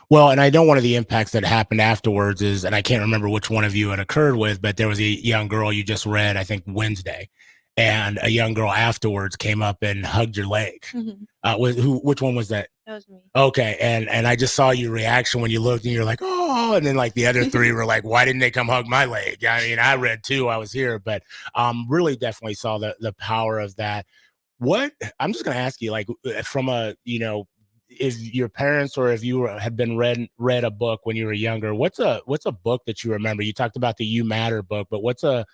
Well, and I know one of the impacts that happened afterwards is, and I can't remember which one of you it occurred with, but there was a young girl you just read, I think Wednesday, and a young girl afterwards came up and hugged your leg. Which one was that? That was me. Okay, and I just saw your reaction when you looked, and you're like, oh, and then like the other three were like, why didn't they come hug my leg? I mean, I read too, I was here, but really definitely saw the power of that. What I'm just gonna ask you, like, from a, if your parents or if you have been read a book when you were younger, what's a book that you remember? You talked about the You Matter book, but what's a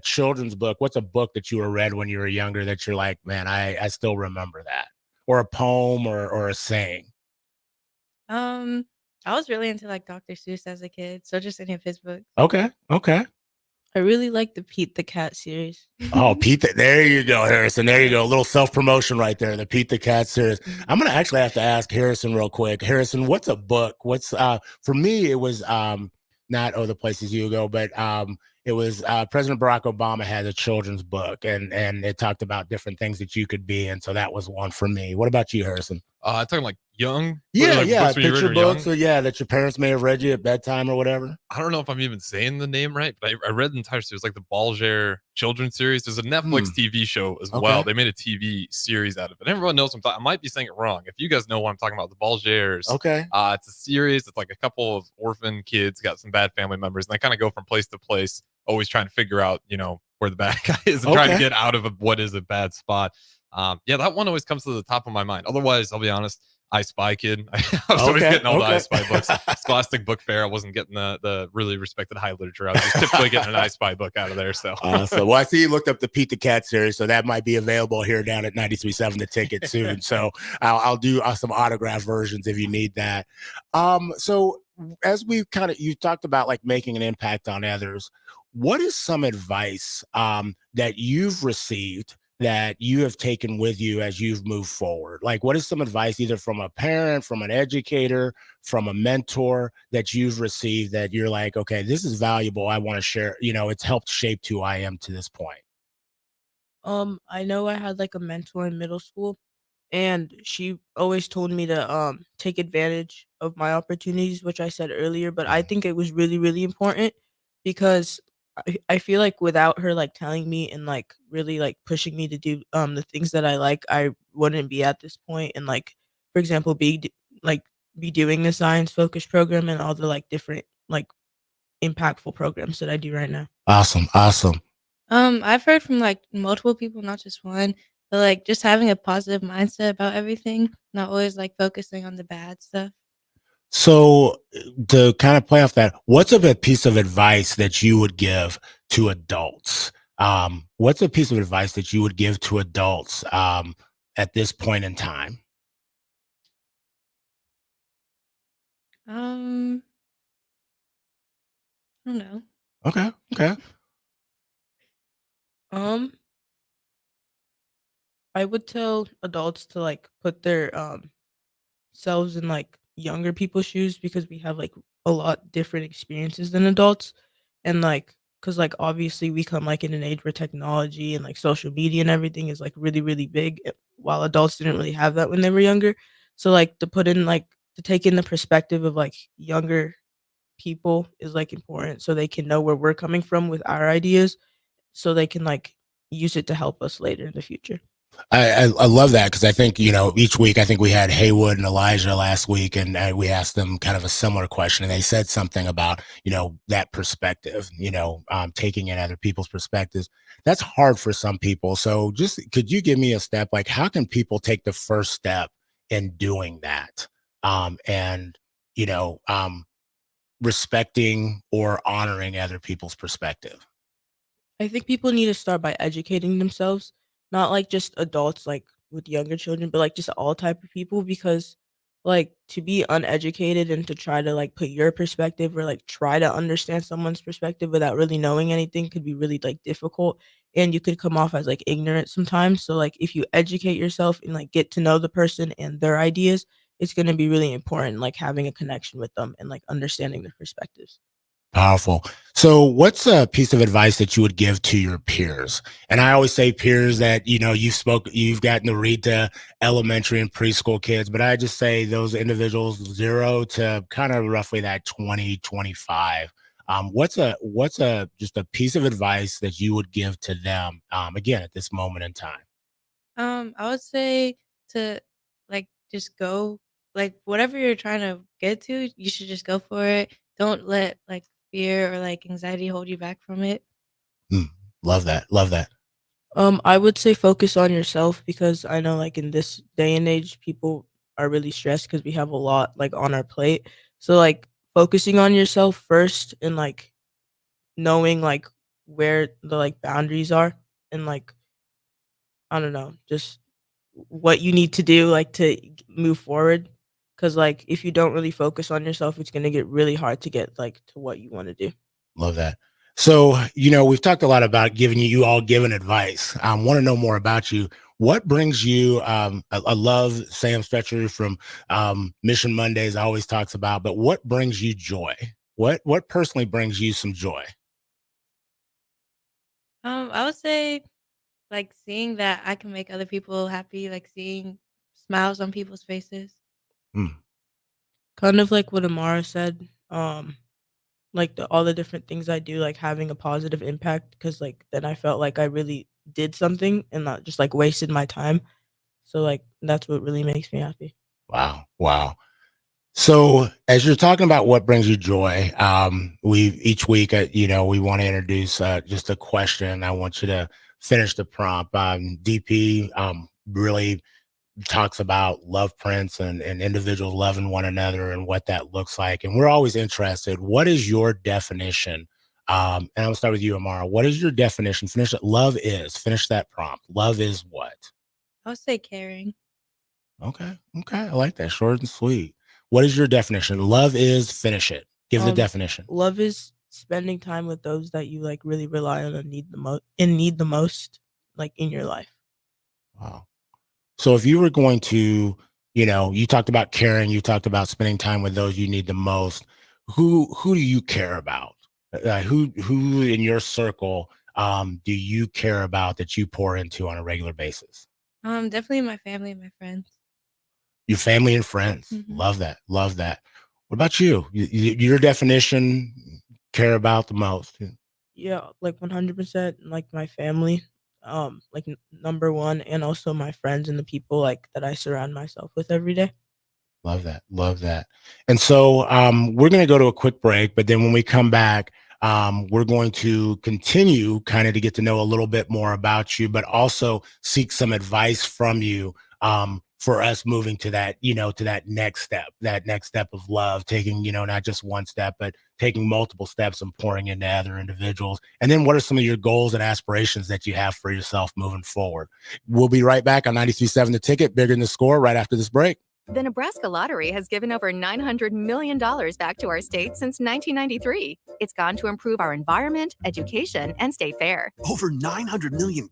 children's book? What's a book that you were read when you were younger that you're like, man, I still remember that? Or a poem or a saying? I was really into like Dr. Seuss as a kid, so just any of his books. Okay. I really like the Pete the Cat series. Oh, Pete, there you go, Harrison. There you go. A little self-promotion right there, the Pete the Cat series. I'm going to actually have to ask Harrison real quick. Harrison, what's a book? For me, it was not Oh, the Places You Go, but it was President Barack Obama had a children's book, and it talked about different things that you could be. And so that was one for me. What about you, Harrison? Talking like young? Yeah, books picture books, or that your parents may have read you at bedtime or whatever. I don't know if I'm even saying the name right, but I read the entire series, like the Balger children's series. There's a Netflix TV show as well. They made a TV series out of it. Everyone knows I might be saying it wrong. If you guys know what I'm talking about, the Balgers. Okay. It's a series. It's like a couple of orphan kids got some bad family members, and they kind of go from place to place, always trying to figure out, where the bad guy is and trying to get out of what is a bad spot. That one always comes to the top of my mind. Otherwise, I'll be honest, I Spy kid. I was always Okay, getting all the okay. I Spy books. Scholastic Book Fair, I wasn't getting the really respected high literature. I was just typically getting an I Spy book out of there. So, So well, I see you looked up the Pete the Cat series, so that might be available here down at 93.7 The Ticket soon. So I'll do some autograph versions if you need that. So as we you talked about like making an impact on others, what is some advice that you've received that you have taken with you as you've moved forward? Like, what is some advice either from a parent, from an educator, from a mentor that you've received that you're like, okay, this is valuable, I want to share, it's helped shape who I am to this point? I know I had like a mentor in middle school, and she always told me to take advantage of my opportunities, which I said earlier, but I think it was really, really important because I feel like without her like telling me and like really like pushing me to do the things that I like, I wouldn't be at this point and like, for example, be doing the science focused program and all the like different like impactful programs that I do right now. Awesome. I've heard from like multiple people, not just one, but like just having a positive mindset about everything, not always like focusing on the bad stuff. So to kind of play off that, what's a piece of advice that you would give to adults? What's a piece of advice that you would give to adults at this point in time? I don't know. Okay. Um, I would tell adults to like put their selves in like younger people's shoes because we have like a lot different experiences than adults, and like because like obviously we come like in an age where technology and like social media and everything is like really really big, while adults didn't really have that when they were younger. So like to put in like to take in the perspective of like younger people is like important so they can know where we're coming from with our ideas so they can like use it to help us later in the future. I love that because I think, each week, I think we had Haywood and Elijah last week, and we asked them kind of a similar question, and they said something about, that perspective, taking in other people's perspectives. That's hard for some people. So just could you give me a step, like how can people take the first step in doing that? And, respecting or honoring other people's perspective? I think people need to start by educating themselves, not like just adults like with younger children, but like just all type of people because like to be uneducated and to try to like put your perspective or like try to understand someone's perspective without really knowing anything could be really like difficult and you could come off as like ignorant sometimes. So like if you educate yourself and like get to know the person and their ideas, it's going to be really important like having a connection with them and like understanding their perspectives. Powerful. So what's a piece of advice that you would give to your peers? And I always say peers that, you've gotten to read to elementary and preschool kids, but I just say those individuals 0 to kind of roughly that 20, 25. What's just a piece of advice that you would give to them, again, at this moment in time? I would say to like just go like whatever you're trying to get to, you should just go for it. Don't let like fear or like anxiety hold you back from it. Love that. Love that. I would say focus on yourself because I know like in this day and age people are really stressed because we have a lot like on our plate. So like focusing on yourself first and like knowing like where the like boundaries are and like I don't know, just what you need to do like to move forward cuz like if you don't really focus on yourself it's going to get really hard to get like to what you want to do. Love that. So, we've talked a lot about you all giving advice. I want to know more about you. What brings you, I love Sam Stretcher from Mission Mondays always talks about, but what brings you joy? What personally brings you some joy? I would say like seeing that I can make other people happy, like seeing smiles on people's faces. Kind of like what Amara said, like all the different things I do, like having a positive impact, because like then I felt like I really did something and not just like wasted my time. So like that's what really makes me happy. Wow. So as you're talking about what brings you joy, we each week, we want to introduce just a question. I want you to finish the prompt. DP, really talks about love prints and individuals loving one another and what that looks like. And we're always interested. What is your definition? And I'm gonna start with you, Amara. What is your definition? Finish it. Love is. Finish that prompt. Love is what? I'll say caring. Okay. I like that. Short and sweet. What is your definition? Love is. Finish it. Give the definition. Love is spending time with those that you like really rely on and need the most, like in your life. Wow. So if you were going to, you talked about caring, you talked about spending time with those you need the most. Who do you care about? Who in your circle do you care about that you pour into on a regular basis? Definitely my family and my friends. Your family and friends. Mhm. Love that. What about you? Your definition, care about the most. Yeah, like 100%, like my family, like number one, and also my friends and the people like that I surround myself with every day. Love that. And so we're going to go to a quick break, but then when we come back, we're going to continue kind of to get to know a little bit more about you, but also seek some advice from you for us moving to that, to that next step of love, taking, not just one step, but taking multiple steps and pouring into other individuals. And then what are some of your goals and aspirations that you have for yourself moving forward? We'll be right back on 93.7 The Ticket, Bigger Than the Score, right after this break. The Nebraska Lottery has given over $900 million back to our state since 1993. It's gone to improve our environment, education, and stay fair. Over $900 million?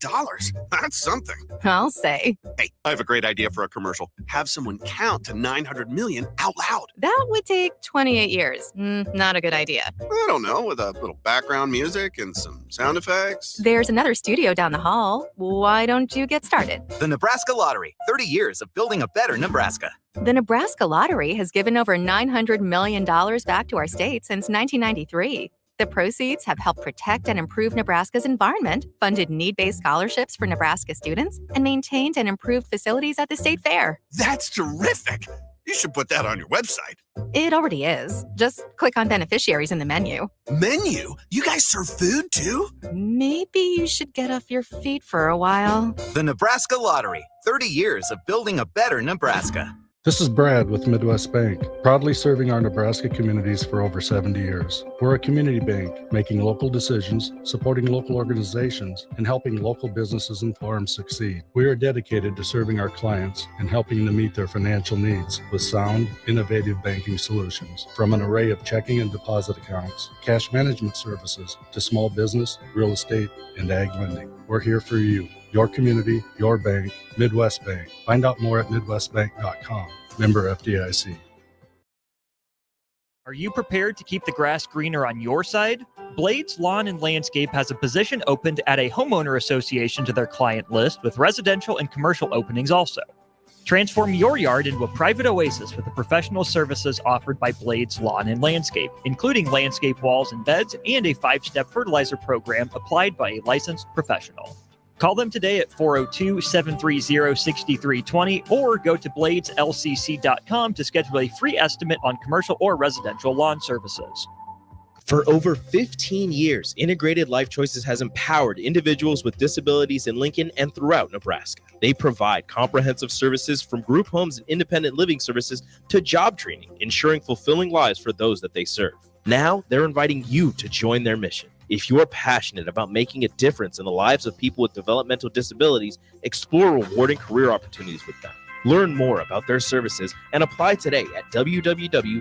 That's something. I'll say. Hey, I have a great idea for a commercial. Have someone count to 900 million out loud. That would take 28 years. Not a good idea. I don't know, with a little background music and some sound effects. There's another studio down the hall. Why don't you get started? The Nebraska Lottery, 30 years of building a better Nebraska. The Nebraska Lottery has given over $900 million back to our state since 1993. The proceeds have helped protect and improve Nebraska's environment, funded need-based scholarships for Nebraska students, and maintained and improved facilities at the state fair. That's terrific. You should put that on your website. It already is. Just click on beneficiaries in the menu. Menu? You guys serve food too? Maybe you should get off your feet for a while. The Nebraska Lottery, 30 years of building a better Nebraska. This is Brad with Midwest Bank, proudly serving our Nebraska communities for over 70 years. We're a community bank, making local decisions, supporting local organizations, and helping local businesses and farms succeed. We are dedicated to serving our clients and helping them meet their financial needs with sound, innovative banking solutions. From an array of checking and deposit accounts, cash management services, to small business, real estate, and ag lending. We're here for you. Your community, your bank, Midwest Bank. Find out more at midwestbank.com. Member FDIC. Are you prepared to keep the grass greener on your side? Blades Lawn and Landscape has a position opened at a homeowner association to their client list with residential and commercial openings also. Transform your yard into a private oasis with the professional services offered by Blades Lawn and Landscape, including landscape walls and beds and a 5-step fertilizer program applied by a licensed professional. Call them today at 402-730-6320 or go to bladeslcc.com to schedule a free estimate on commercial or residential lawn services. For over 15 years, Integrated Life Choices has empowered individuals with disabilities in Lincoln and throughout Nebraska. They provide comprehensive services from group homes and independent living services to job training, ensuring fulfilling lives for those that they serve. Now, they're inviting you to join their mission. If you're passionate about making a difference in the lives of people with developmental disabilities, explore rewarding career opportunities with them. Learn more about their services and apply today at www.ilc.net.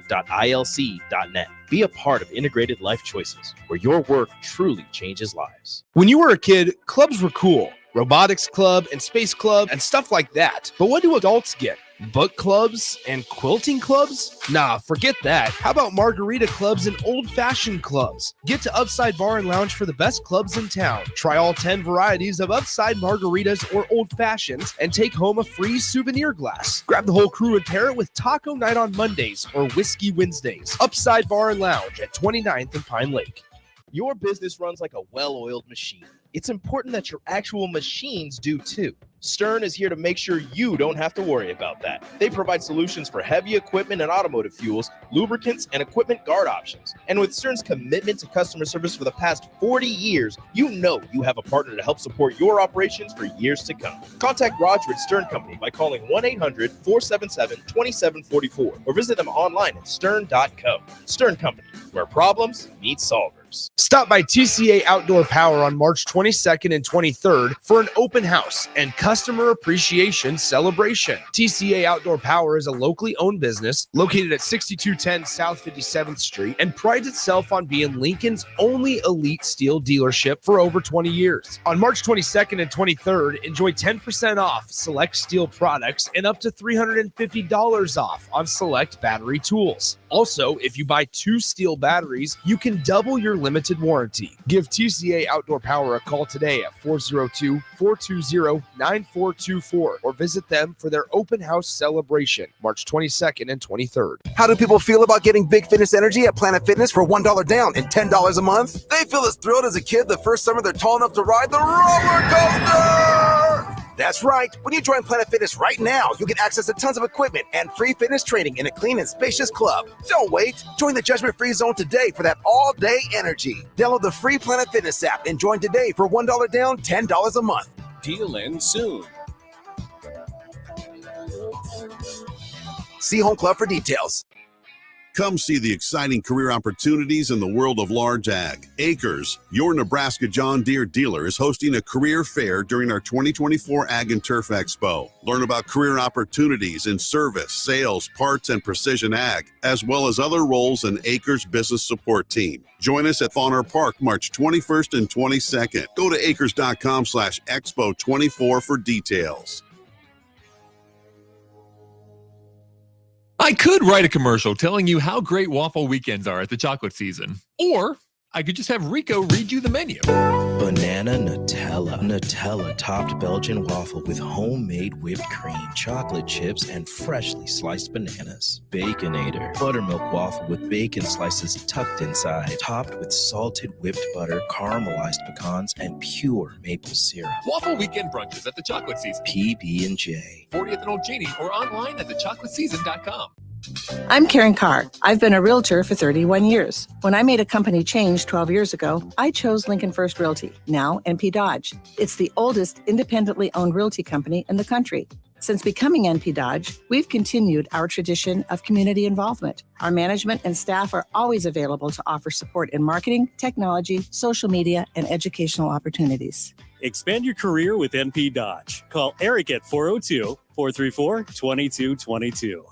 Be a part of Integrated Life Choices, where your work truly changes lives. When you were a kid, clubs were cool. Robotics club and space club and stuff like that. But what do adults get? Book clubs and quilting clubs? Nah, forget that. How about margarita clubs and old-fashioned clubs? Get to Upside Bar and Lounge for the best clubs in town. Try all 10 varieties of Upside margaritas or old-fashions and take home a free souvenir glass. Grab the whole crew and pair it with taco night on Mondays or whiskey Wednesdays. Upside Bar and Lounge at 29th and Pine Lake. Your business runs like a well-oiled machine. It's important that your actual machines do too. Stern is here to make sure you don't have to worry about that. They provide solutions for heavy equipment and automotive fuels, lubricants, and equipment guard options. And with Stern's commitment to customer service for the past 40 years, you know you have a partner to help support your operations for years to come. Contact Roger at Stern Company by calling 1-800-477-2744 or visit them online at stern.co. Stern Company, where problems meet solvers. Stop by TCA Outdoor Power on March 22nd and 23rd for an open house and customer appreciation celebration. TCA Outdoor Power is a locally owned business located at 6210 South 57th Street and prides itself on being Lincoln's only elite steel dealership for over 20 years. On March 22nd and 23rd, enjoy 10% off select steel products and up to $350 off on select battery tools. Also, if you buy 2 steel batteries, you can double your limited warranty. Give TCA Outdoor Power a call today at 402-420-9424 or visit them for their open house celebration, March 22nd and 23rd. How do people feel about getting Big Fitness Energy at Planet Fitness for $1 down and $10 a month? They feel as thrilled as a kid the first summer they're tall enough to ride the roller coaster! That's right. When you join Planet Fitness right now, you'll get access to tons of equipment and free fitness training in a clean and spacious club. Don't wait. Join the judgment-free zone today for that all-day energy. Download the free Planet Fitness app and join today for $1 down, $10 a month. Deal ends soon. See Home Club for details. Come see the exciting career opportunities in the world of large ag. Acres, your Nebraska John Deere dealer, is hosting a career fair during our 2024 Ag and Turf Expo. Learn about career opportunities in service, sales, parts, and precision ag, as well as other roles in Acres business support team. Join us at Fauner Park March 21st and 22nd. Go to acres.com/expo24 for details. I could write a commercial telling you how great waffle weekends are at the chocolate season. Or I could just have Rico read you the menu. Banana Nutella topped Belgian waffle with homemade whipped cream, chocolate chips, and freshly sliced bananas. Baconator, buttermilk waffle with bacon slices tucked inside, topped with salted whipped butter, caramelized pecans, and pure maple syrup. Waffle weekend brunches at the chocolate season. PB&J. 40th and Old Cheney or online at thechocolateseason.com. I'm Karen Carr. I've been a realtor for 31 years. When I made a company change 12 years ago, I chose Lincoln First Realty, now NP Dodge. It's the oldest independently owned realty company in the country. Since becoming NP Dodge, we've continued our tradition of community involvement. Our management and staff are always available to offer support in marketing, technology, social media, and educational opportunities. Expand your career with NP Dodge. Call Eric at 402-434-2222.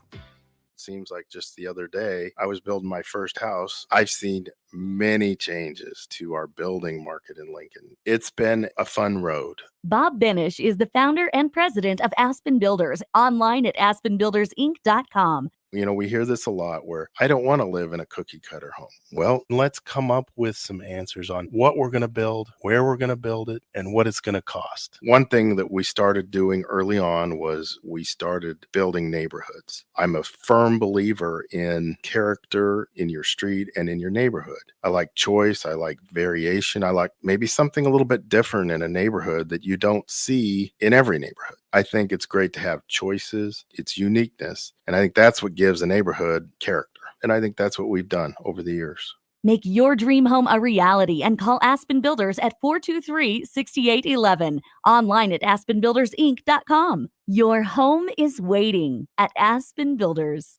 Seems like just the other day, I was building my first house. I've seen many changes to our building market in Lincoln. It's been a fun road. Bob Benish is the founder and president of Aspen Builders, online at aspenbuildersinc.com. You know, we hear this a lot where I don't want to live in a cookie cutter home. Well, let's come up with some answers on what we're going to build, where we're going to build it, and what it's going to cost. One thing that we started doing early on was we started building neighborhoods. I'm a firm believer in character in your street and in your neighborhood. I like choice. I like variation. I like maybe something a little bit different in a neighborhood that you don't see in every neighborhood. I think it's great to have choices, its uniqueness, and I think that's what gives a neighborhood character. And I think that's what we've done over the years. Make your dream home a reality and call Aspen Builders at 423-6811. Online at aspenbuildersinc.com. Your home is waiting at Aspen Builders.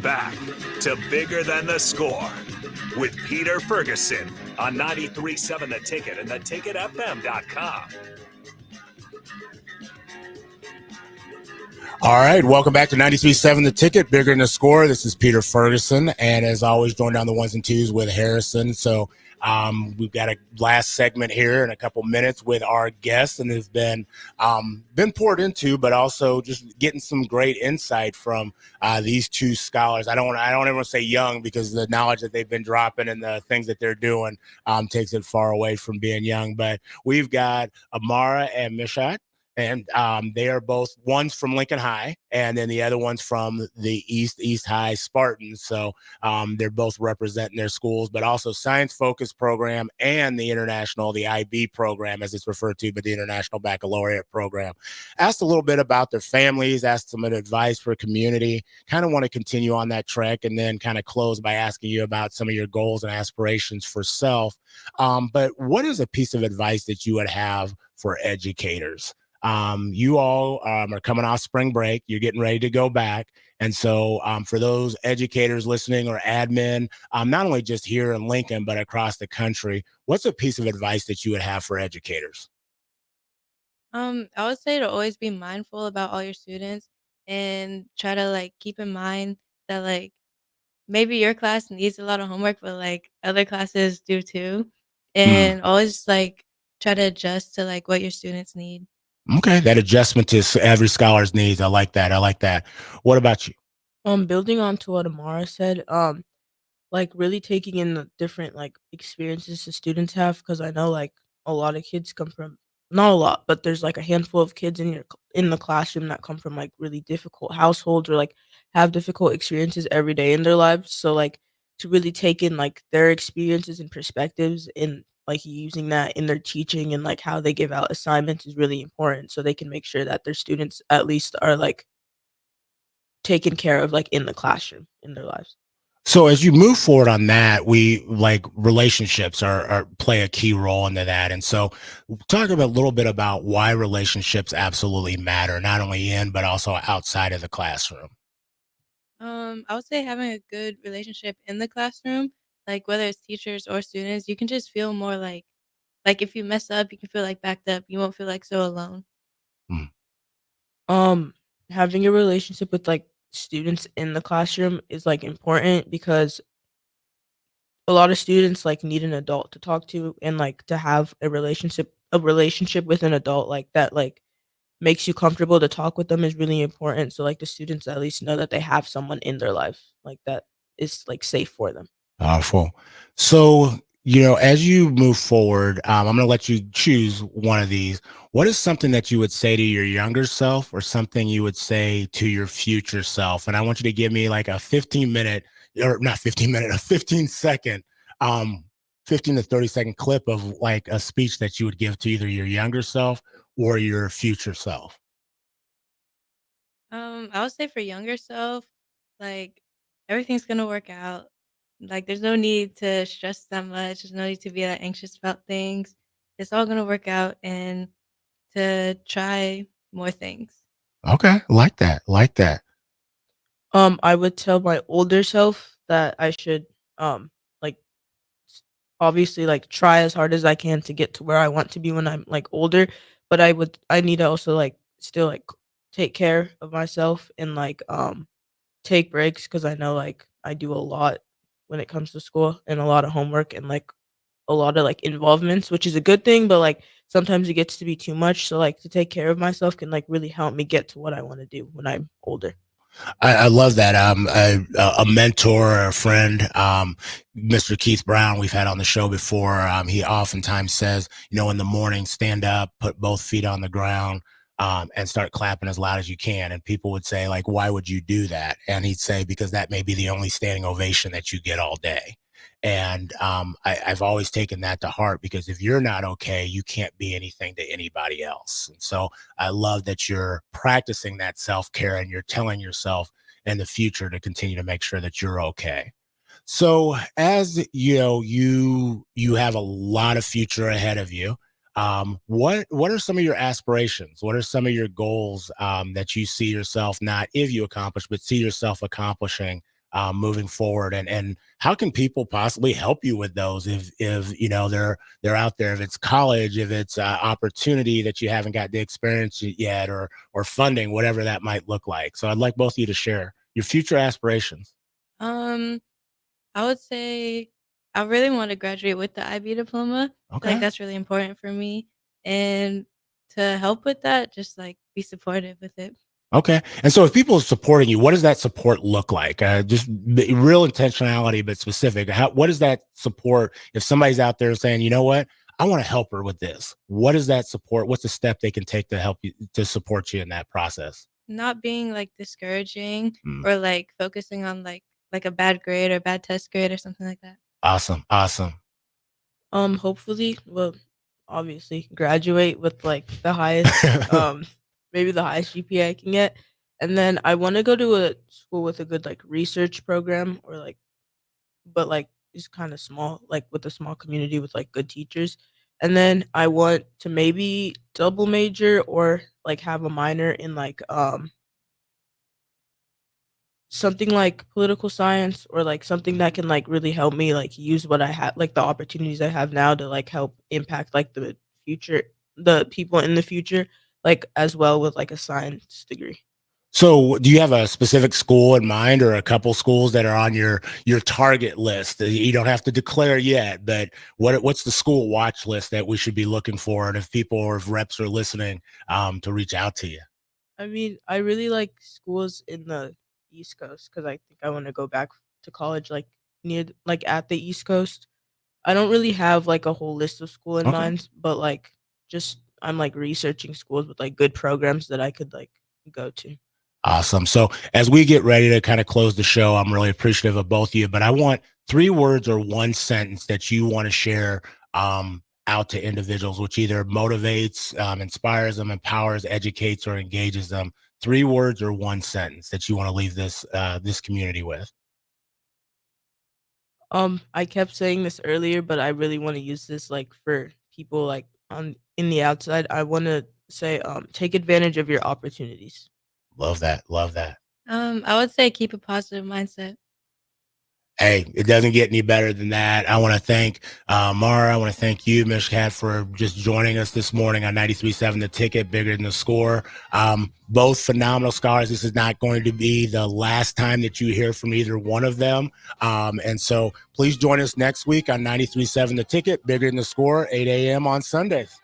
Back to Bigger Than the Score with Peter Ferguson on 93.7 The Ticket and theticketfm.com. All right, welcome back to 93.7 The Ticket, Bigger Than the Score. This is Peter Ferguson, and as always, going down the ones and twos with Harrison. So we've got a last segment here in a couple minutes with our guests, and it's been poured into, but also just getting some great insight from these two scholars. I don't ever want to say young, because the knowledge that they've been dropping and the things that they're doing takes it far away from being young. But we've got Amara and Mishat. And they are both, one's from Lincoln High, and then the other one's from the East High Spartans. So they're both representing their schools, but also science focused program and the IB program, as it's referred to, but the International Baccalaureate program. Asked a little bit about their families, asked some advice for community, kind of want to continue on that trek, and then kind of close by asking you about some of your goals and aspirations for self. But what is a piece of advice that you would have for educators? You all are coming off spring break. You're getting ready to go back. And so for those educators listening or admin, not only just here in Lincoln, but across the country, what's a piece of advice that you would have for educators? I would say to always be mindful about all your students and try to like keep in mind that like maybe your class needs a lot of homework, but like other classes do too. And always like try to adjust to like what your students need. Okay, that adjustment to every scholar's needs. I like that. I like that. What about you? Building on to what Amara said, like really taking in the different like experiences the students have, because I know like a lot of kids come from, not a lot, but there's like a handful of kids in the classroom that come from like really difficult households or like have difficult experiences every day in their lives. So like to really take in like their experiences and perspectives and like using that in their teaching and like how they give out assignments is really important, so they can make sure that their students at least are like taken care of like in the classroom in their lives. So as you move forward on that, we like relationships are play a key role into that. And so talk about a little bit about why relationships absolutely matter, not only in, but also outside of the classroom. I would say having a good relationship in the classroom, like whether it's teachers or students, you can just feel more like if you mess up, you can feel like backed up. You won't feel like so alone. Um, Having a relationship with like students in the classroom is like important, because a lot of students like need an adult to talk to, and like to have a relationship with an adult like that like makes you comfortable to talk with them is really important. So like the students at least know that they have someone in their life like that is like safe for them. Powerful. So, as you move forward, I'm going to let you choose one of these. What is something that you would say to your younger self, or something you would say to your future self? And I want you to give me like a 15-minute, or not 15-minute, a 15-second, 15 to 30-second clip of like a speech that you would give to either your younger self or your future self. I would say for younger self, like everything's gonna work out. Like there's no need to stress that much. There's no need to be that anxious about things. It's all gonna work out, and to try more things. Okay. Like that. Like that. I would tell my older self that I should like obviously like try as hard as I can to get to where I want to be when I'm like older, but I need to also like still like take care of myself and like take breaks, because I know like I do a lot when it comes to school and a lot of homework and like a lot of like involvements, which is a good thing, but like sometimes it gets to be too much. So like to take care of myself can like really help me get to what I want to do when I'm older. I love that. A mentor or a friend, Mr. Keith Brown, we've had on the show before. He oftentimes says, in the morning, stand up, put both feet on the ground, and start clapping as loud as you can. And people would say, like, why would you do that? And he'd say, because that may be the only standing ovation that you get all day. And I've always taken that to heart, because if you're not okay, you can't be anything to anybody else. And so I love that you're practicing that self-care, and you're telling yourself in the future to continue to make sure that you're okay. So as you have a lot of future ahead of you. What are some of your aspirations? What are some of your goals that you see yourself, not if you accomplish, but see yourself accomplishing moving forward? And how can people possibly help you with those if they're out there, if it's college, if it's opportunity that you haven't got the experience yet, or funding, whatever that might look like. So I'd like both of you to share your future aspirations. I would say I really want to graduate with the IB diploma. Okay. Like that's really important for me. And to help with that, just like be supportive with it. Okay. And so if people are supporting you, what does that support look like? Just real intentionality, but specific. What is that support? If somebody's out there saying, you know what, I want to help her with this. What is that support? What's the step they can take to help you, to support you in that process? Not being like discouraging Mm. or like focusing on like a bad grade or bad test grade or something like that. Awesome. Hopefully, well, obviously, graduate with like the highest, maybe the highest GPA I can get, and then I want to go to a school with a good like research program or like, but like it's kind of small, like with a small community with like good teachers, and then I want to maybe double major or like have a minor in like something like political science or like something that can like really help me like use what I have, like the opportunities I have now to like help impact like the people in the future, like as well with like a science degree. So, do you have a specific school in mind, or a couple schools that are on your target list? You don't have to declare yet, but what's the school watch list that we should be looking for, and if people or if reps are listening, to reach out to you? I mean, I really like schools in the East Coast because I think I want to go back to college like like at the East Coast. I don't really have like a whole list of school in Okay. mind, but like just I'm like researching schools with like good programs that I could like go to. Awesome. So, as we get ready to kind of close the show, I'm really appreciative of both of you, but I want 3 words or 1 sentence that you want to share out to individuals, which either motivates, inspires them, empowers, educates, or engages them. 3 words or 1 sentence that you want to leave this community with. I kept saying this earlier, but I really want to use this like for people like on in the outside. I want to say take advantage of your opportunities. Love that. I would say keep a positive mindset. Hey, it doesn't get any better than that. I want to thank Mara. I want to thank you, Mishkat, for just joining us this morning on 93.7 The Ticket, Bigger Than the Score. Both phenomenal scholars. This is not going to be the last time that you hear from either one of them. And so please join us next week on 93.7 The Ticket, Bigger Than the Score, 8 a.m. on Sundays.